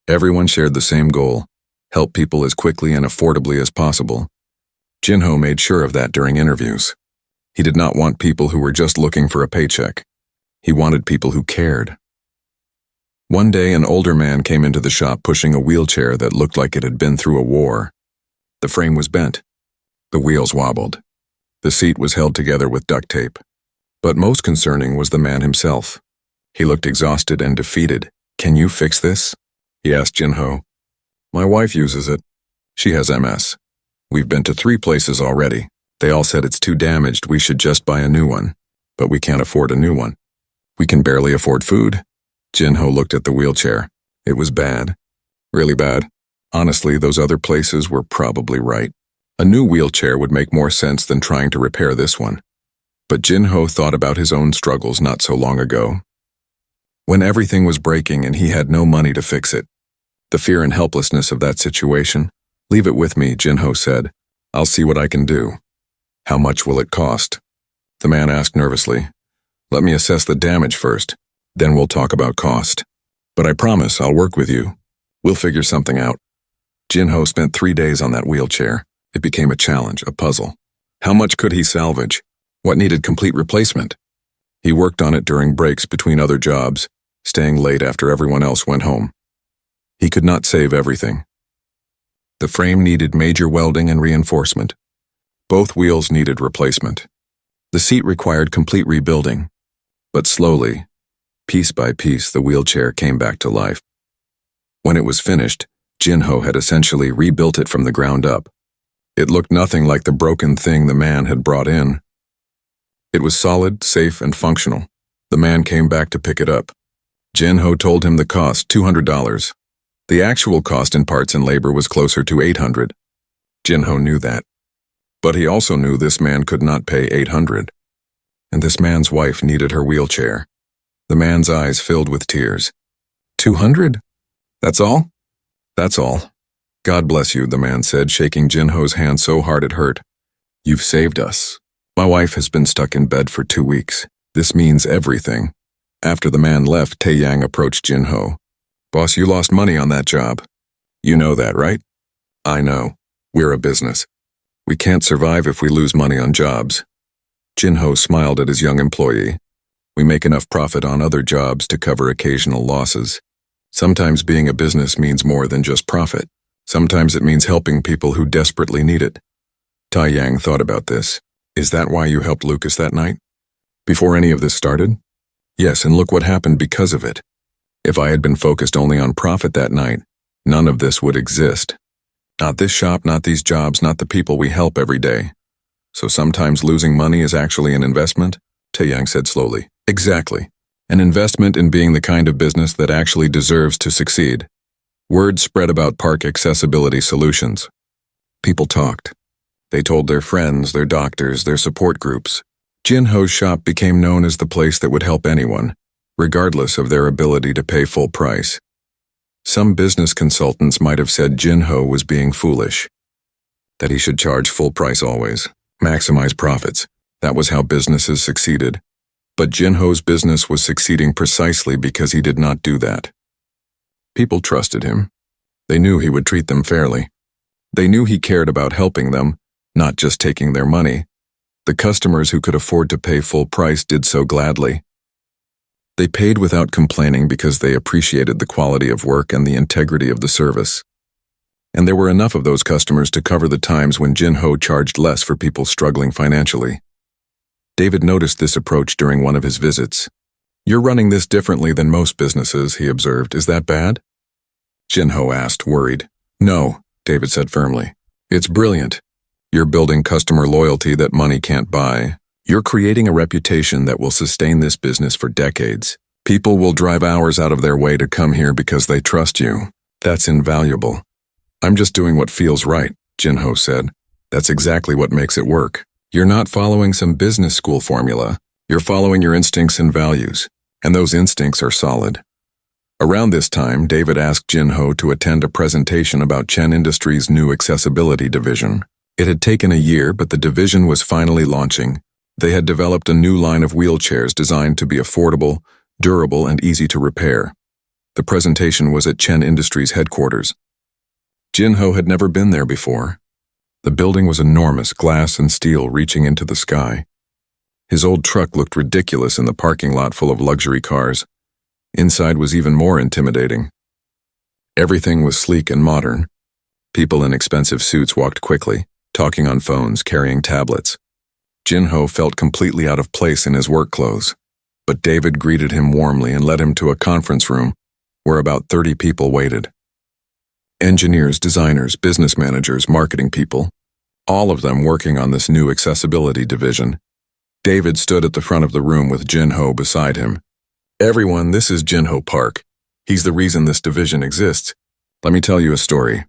[SPEAKER 1] Everyone shared the same goal: help people as quickly and affordably as possible. Jinho made sure of that during interviews. He did not want people who were just looking for a paycheck. He wanted people who cared. One day, an older man came into the shop pushing a wheelchair that looked like it had been through a war. The frame was bent. The wheels wobbled. The seat was held together with duct tape. But most concerning was the man himself. He looked exhausted and defeated. "Can you fix this?" he asked Jinho. "My wife uses it. She has MS. We've been to 3 places already. They all said it's too damaged, we should just buy a new one. But we can't afford a new one. We can barely afford food." Jinho looked at the wheelchair. It was bad. Really bad. Honestly, those other places were probably right. A new wheelchair would make more sense than trying to repair this one. But Jinho thought about his own struggles not so long ago. When everything was breaking and he had no money to fix it. The fear and helplessness of that situation. "Leave it with me," Jinho said. "I'll see what I can do." "How much will it cost?" the man asked nervously. "Let me assess the damage first, then we'll talk about cost. But I promise I'll work with you. We'll figure something out." Jinho spent 3 days on that wheelchair. It became a challenge, a puzzle. How much could he salvage? What needed complete replacement? He worked on it during breaks between other jobs, staying late after everyone else went home. He could not save everything. The frame needed major welding and reinforcement. Both wheels needed replacement. The seat required complete rebuilding. But slowly, piece by piece, the wheelchair came back to life. When it was finished, Jinho had essentially rebuilt it from the ground up. It looked nothing like the broken thing the man had brought in. It was solid, safe, and functional. The man came back to pick it up. Jin-ho told him the cost, $200. The actual cost in parts and labor was closer to $800. Jin-ho knew that. But he also knew this man could not pay $800. And this man's wife needed her wheelchair. The man's eyes filled with tears. $200? That's all? That's all. God bless you, the man said, shaking Jin-ho's hand so hard it hurt. You've saved us. My wife has been stuck in bed for 2 weeks. This means everything. After the man left, Tae-yang approached Jin-ho. Boss, you lost money on that job. You know that, right? I know. We're a business. We can't survive if we lose money on jobs. Jin-ho smiled at his young employee. We make enough profit on other jobs to cover occasional losses. Sometimes being a business means more than just profit. Sometimes it means helping people who desperately need it. Tae-yang thought about this. Is that why you helped Lucas that night? Before any of this started? Yes, and look what happened because of it. If I had been focused only on profit that night, none of this would exist. Not this shop, not these jobs, not the people we help every day. So sometimes losing money is actually an investment? Tae-yang said slowly. Exactly. An investment in being the kind of business that actually deserves to succeed. Word spread about park accessibility solutions. People talked. They told their friends, their doctors, their support groups. Jin-ho's shop became known as the place that would help anyone, regardless of their ability to pay full price. Some business consultants might have said Jin-ho was being foolish, that he should charge full price always, maximize profits. That was how businesses succeeded. But Jin-ho's business was succeeding precisely because he did not do that. People trusted him. They knew he would treat them fairly. They knew he cared about helping them, not just taking their money. The customers who could afford to pay full price did so gladly. They paid without complaining because they appreciated the quality of work and the integrity of the service. And there were enough of those customers to cover the times when Jin-ho charged less for people struggling financially. David noticed this approach during one of his visits. You're running this differently than most businesses, he observed. Is that bad? Jin-ho asked, worried. No, David said firmly. It's brilliant. You're building customer loyalty that money can't buy. You're creating a reputation that will sustain this business for decades. People will drive hours out of their way to come here because they trust you. That's invaluable. I'm just doing what feels right, Jin-ho said. That's exactly what makes it work. You're not following some business school formula. You're following your instincts and values, and those instincts are solid. Around this time, David asked Jin-ho to attend a presentation about Chen Industries' new accessibility division. It had taken a year, but the division was finally launching. They had developed a new line of wheelchairs designed to be affordable, durable, and easy to repair. The presentation was at Chen Industries' headquarters. Jin-ho had never been there before. The building was enormous, glass and steel reaching into the sky. His old truck looked ridiculous in the parking lot full of luxury cars. Inside was even more intimidating. Everything was sleek and modern. People in expensive suits walked quickly, talking on phones, carrying tablets. Jin-ho felt completely out of place in his work clothes, but David greeted him warmly and led him to a conference room where about 30 people waited. Engineers, designers, business managers, marketing people, all of them working on this new accessibility division. David stood at the front of the room with Jin-ho beside him. Everyone, this is Jin-ho Park. He's the reason this division exists. Let me tell you a story.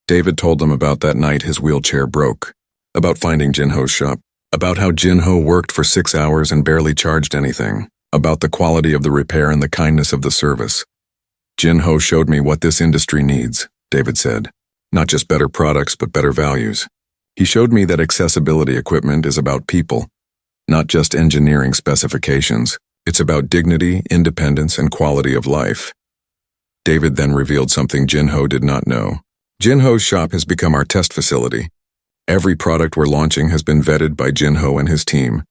[SPEAKER 1] David told them about that night his wheelchair broke, about finding Jin-ho's shop, about how Jin-ho worked for 6 hours and barely charged anything, about the quality of the repair and the kindness of the service. Jin-ho showed me what this industry needs, David said. Not just better products, but better values. He showed me that accessibility equipment is about people, not just engineering specifications. It's about dignity, independence, and quality of life. David then revealed something Jin-ho did not know. Jin-ho's shop has become our test facility. Every product we're launching has been vetted by Jin-ho and his team.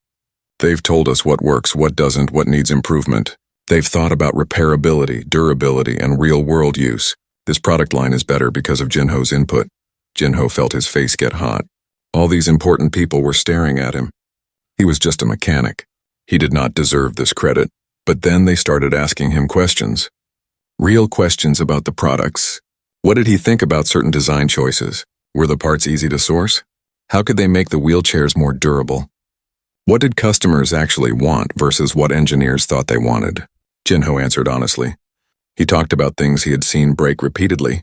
[SPEAKER 1] They've told us what works, what doesn't, what needs improvement. They've thought about repairability, durability, and real-world use. This product line is better because of Jin-ho's input. Jin-ho felt his face get hot. All these important people were staring at him. He was just a mechanic. He did not deserve this credit. But then they started asking him questions. Real questions about the products. What did he think about certain design choices? Were the parts easy to source? How could they make the wheelchairs more durable? What did customers actually want versus what engineers thought they wanted? Jinho answered honestly. He talked about things he had seen break repeatedly.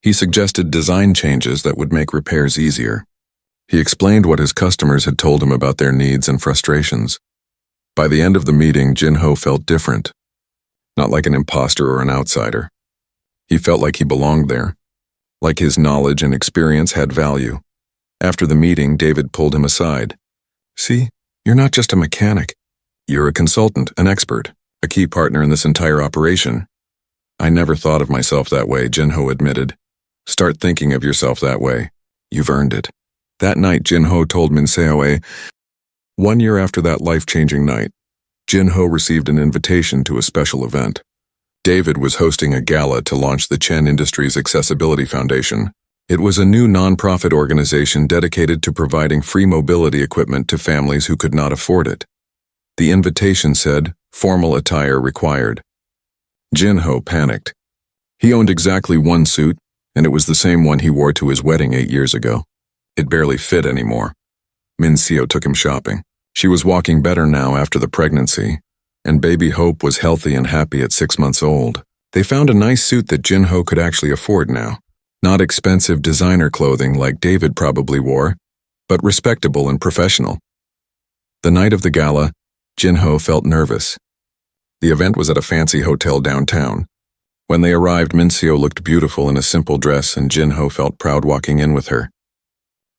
[SPEAKER 1] He suggested design changes that would make repairs easier. He explained what his customers had told him about their needs and frustrations. By the end of the meeting, Jinho felt different. Not like an imposter or an outsider. He felt like he belonged there, like his knowledge and experience had value. After the meeting, David pulled him aside. See, you're not just a mechanic. You're a consultant, an expert, a key partner in this entire operation. I never thought of myself that way, Jinho admitted. Start thinking of yourself that way. You've earned it. That night, Jinho told Minseo. 1 year after that life-changing night, Jinho received an invitation to a special event. David was hosting a gala to launch the Chen Industries Accessibility Foundation. It was a new nonprofit organization dedicated to providing free mobility equipment to families who could not afford it. The invitation said, "Formal attire required." Jinho panicked. He owned exactly one suit, and it was the same one he wore to his wedding 8 years ago. It barely fit anymore. Minseo took him shopping. She was walking better now after the pregnancy, and baby Hope was healthy and happy at 6 months old. They found a nice suit that Jinho could actually afford now. Not expensive designer clothing like David probably wore, but respectable and professional. The night of the gala, Jinho felt nervous. The event was at a fancy hotel downtown. When they arrived, Minseo looked beautiful in a simple dress and Jinho felt proud walking in with her.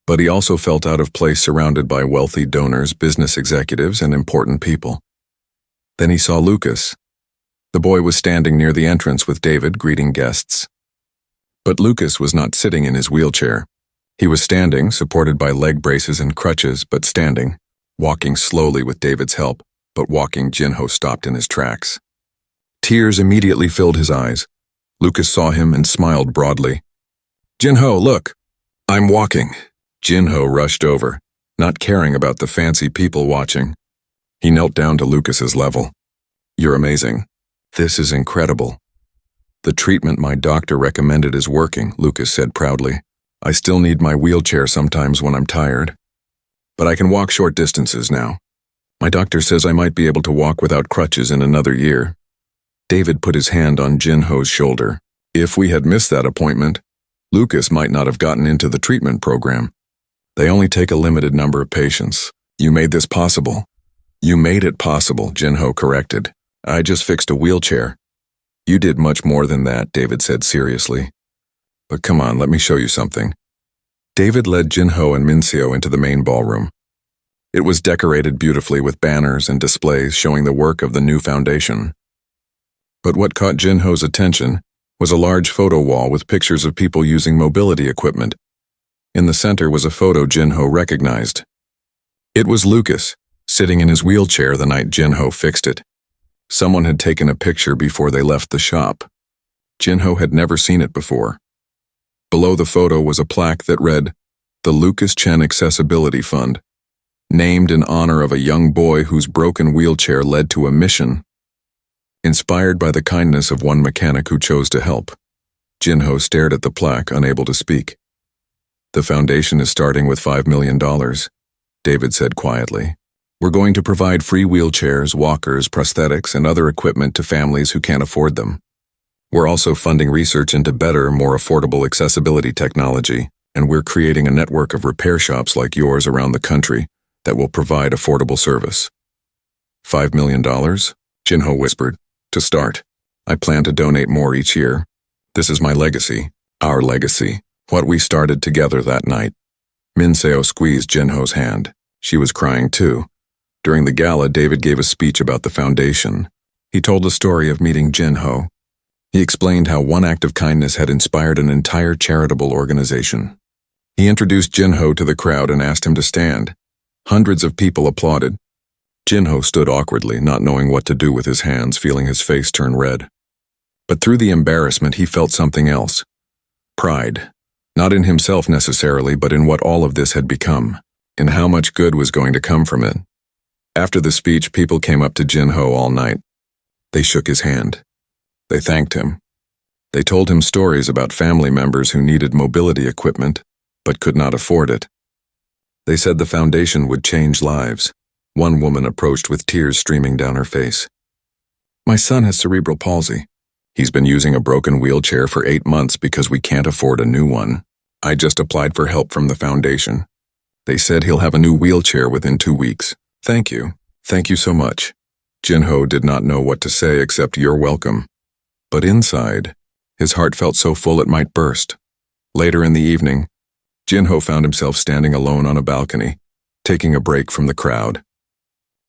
[SPEAKER 1] But he also felt out of place surrounded by wealthy donors, business executives, and important people. Then he saw Lucas. The boy was standing near the entrance with David, greeting guests. But Lucas was not sitting in his wheelchair. He was standing, supported by leg braces and crutches, but standing, walking slowly with David's help, but walking. Jinho stopped in his tracks. Tears immediately filled his eyes. Lucas saw him and smiled broadly. "Jinho, look! I'm walking." Jinho rushed over, not caring about the fancy people watching. He knelt down to Lucas's level. "You're amazing. This is incredible." "The treatment my doctor recommended is working," Lucas said proudly. "I still need my wheelchair sometimes when I'm tired. But I can walk short distances now. My doctor says I might be able to walk without crutches in another year." David put his hand on Jinho's shoulder. If we had missed that appointment, Lucas might not have gotten into the treatment program. They only take a limited number of patients. "You made this possible." "You made it possible," Jinho corrected. "I just fixed a wheelchair." "You did much more than that," David said seriously. "But come on, let me show you something." David led Jinho and Minseo into the main ballroom. It was decorated beautifully with banners and displays showing the work of the new foundation. But what caught Jinho's attention was a large photo wall with pictures of people using mobility equipment. In the center was a photo Jinho recognized. It was Lucas, sitting in his wheelchair the night Jinho fixed it. Someone had taken a picture before they left the shop. Jinho had never seen it before. Below the photo was a plaque that read, "The Lucas Chen Accessibility Fund," named in honor of a young boy whose broken wheelchair led to a mission. Inspired by the kindness of one mechanic who chose to help, Jinho stared at the plaque, unable to speak. "The foundation is starting with $5 million, David said quietly. "We're going to provide free wheelchairs, walkers, prosthetics, and other equipment to families who can't afford them. We're also funding research into better, more affordable accessibility technology, and we're creating a network of repair shops like yours around the country that will provide affordable service." $5 million? Jinho whispered. "To start. I plan to donate more each year. This is my legacy, our legacy, what we started together that night." Minseo squeezed Jinho's hand. She was crying too. During the gala, David gave a speech about the foundation. He told the story of meeting Jinho. He explained how one act of kindness had inspired an entire charitable organization. He introduced Jinho to the crowd and asked him to stand. Hundreds of people applauded. Jinho stood awkwardly, not knowing what to do with his hands, feeling his face turn red. But through the embarrassment, he felt something else. Pride. Not in himself necessarily, but in what all of this had become, in how much good was going to come from it. After the speech, people came up to Jinho all night. They shook his hand. They thanked him. They told him stories about family members who needed mobility equipment, but could not afford it. They said the foundation would change lives. One woman approached with tears streaming down her face. My son has cerebral palsy. He's been using a broken wheelchair for 8 months because we can't afford a new one. I just applied for help from the foundation. They said he'll have a new wheelchair within 2 weeks. Thank you. Thank you so much. Jinho did not know what to say except you're welcome. But inside, his heart felt so full it might burst. Later in the evening, Jinho found himself standing alone on a balcony, taking a break from the crowd.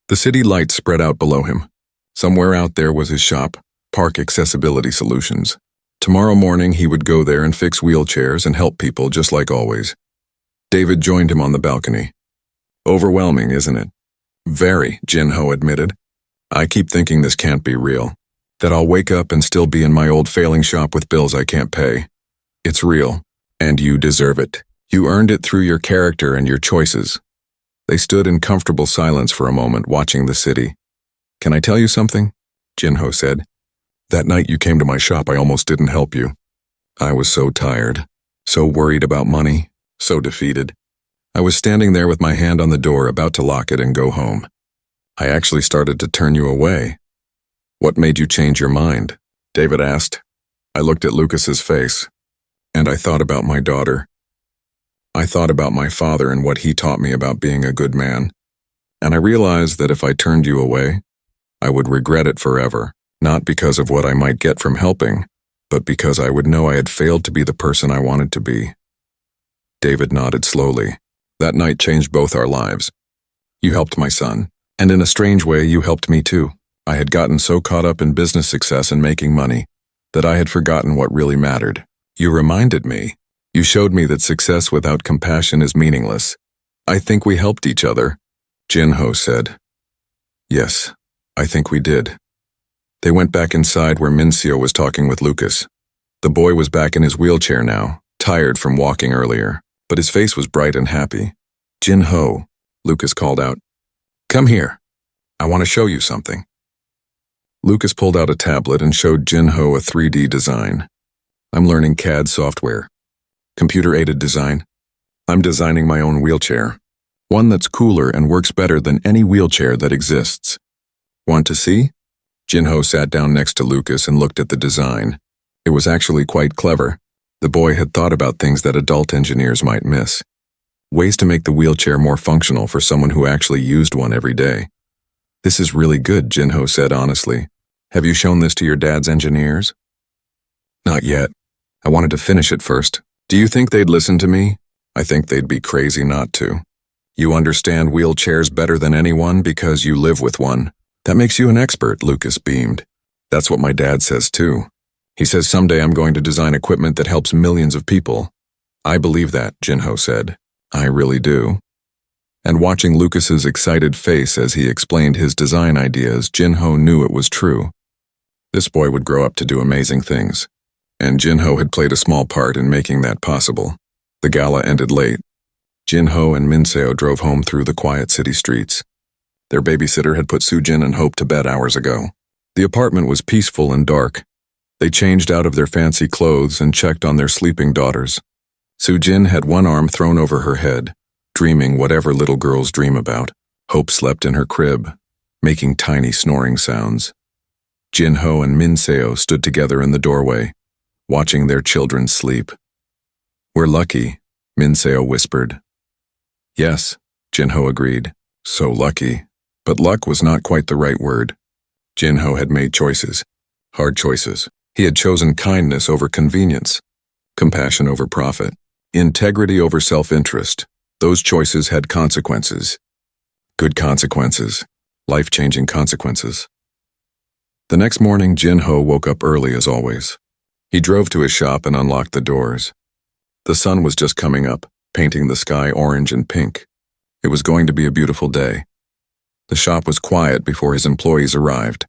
[SPEAKER 1] The city lights spread out below him. Somewhere out there was his shop, Park Accessibility Solutions. Tomorrow morning he would go there and fix wheelchairs and help people just like always. David joined him on the balcony. Overwhelming, isn't it? Very, Jinho admitted. I keep thinking this can't be real. That I'll wake up and still be in my old failing shop with bills I can't pay. It's real, and you deserve it. You earned it through your character and your choices. They stood in comfortable silence for a moment, watching the city. Can I tell you something? Jinho said. That night you came to my shop, I almost didn't help you. I was so tired, so worried about money, so defeated. I was standing there with my hand on the door, about to lock it and go home. I actually started to turn you away. What made you change your mind? David asked. I looked at Lucas's face, and I thought about my daughter. I thought about my father and what he taught me about being a good man. And I realized that if I turned you away, I would regret it forever, not because of what I might get from helping, but because I would know I had failed to be the person I wanted to be. David nodded slowly. That night changed both our lives. You helped my son, and in a strange way, you helped me too. I had gotten so caught up in business success and making money that I had forgotten what really mattered. You reminded me. You showed me that success without compassion is meaningless. I think we helped each other, Jinho said. Yes, I think we did. They went back inside where Minseo was talking with Lucas. The boy was back in his wheelchair now, tired from walking earlier, but his face was bright and happy. Jinho, Lucas called out. Come here. I want to show you something. Lucas pulled out a tablet and showed Jinho a 3D design. I'm learning CAD software. Computer-aided design. I'm designing my own wheelchair. One that's cooler and works better than any wheelchair that exists. Want to see? Jinho sat down next to Lucas and looked at the design. It was actually quite clever. The boy had thought about things that adult engineers might miss. Ways to make the wheelchair more functional for someone who actually used one every day. This is really good, Jinho said honestly. Have you shown this to your dad's engineers? Not yet. I wanted to finish it first. Do you think they'd listen to me? I think they'd be crazy not to. You understand wheelchairs better than anyone because you live with one. That makes you an expert, Lucas beamed. That's what my dad says too. He says someday I'm going to design equipment that helps millions of people. I believe that, Jinho said. I really do. And watching Lucas's excited face as he explained his design ideas, Jinho knew it was true. This boy would grow up to do amazing things. And Jinho had played a small part in making that possible. The gala ended late. Jinho and Minseo drove home through the quiet city streets. Their babysitter had put Sujin and Hope to bed hours ago. The apartment was peaceful and dark. They changed out of their fancy clothes and checked on their sleeping daughters. Sujin had one arm thrown over her head, dreaming whatever little girls dream about. Hope slept in her crib, making tiny snoring sounds. Jinho and Minseo stood together in the doorway, watching their children sleep. We're lucky, Minseo whispered. Yes, Jinho agreed. So lucky. But luck was not quite the right word. Jinho had made choices, hard choices. He had chosen kindness over convenience, compassion over profit, integrity over self-interest. Those choices had consequences. Good consequences, life-changing consequences. The next morning, Jinho woke up early as always. He drove to his shop and unlocked the doors. The sun was just coming up, painting the sky orange and pink. It was going to be a beautiful day. The shop was quiet before his employees arrived.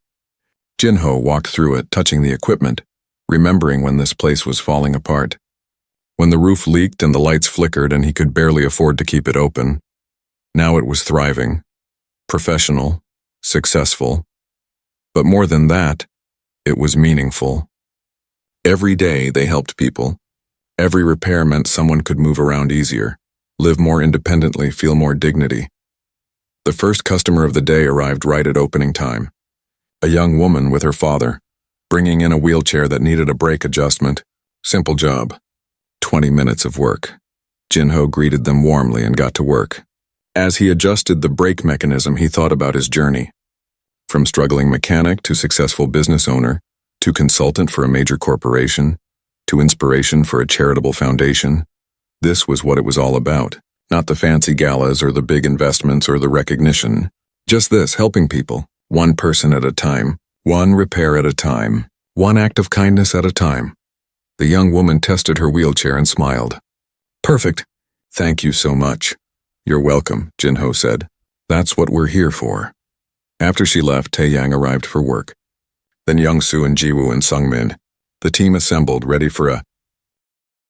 [SPEAKER 1] Jinho walked through it, touching the equipment, remembering when this place was falling apart. When the roof leaked and the lights flickered and he could barely afford to keep it open. Now it was thriving, professional, successful. But more than that, it was meaningful. Every day they helped people. Every repair meant someone could move around easier, live more independently, feel more dignity. The first customer of the day arrived right at opening time. A young woman with her father, bringing in a wheelchair that needed a brake adjustment. Simple job. 20 minutes of work. Jinho greeted them warmly and got to work. As he adjusted the brake mechanism, he thought about his journey. From struggling mechanic to successful business owner, to consultant for a major corporation, to inspiration for a charitable foundation. This was what it was all about. Not the fancy galas or the big investments or the recognition. Just this, helping people, one person at a time, one repair at a time, one act of kindness at a time. The young woman tested her wheelchair and smiled. Perfect. Thank you so much. You're welcome, Jinho said. That's what we're here for. After she left, Taeyang arrived for work. Then Youngsu and Jiwoo and Sungmin. The team assembled, ready for a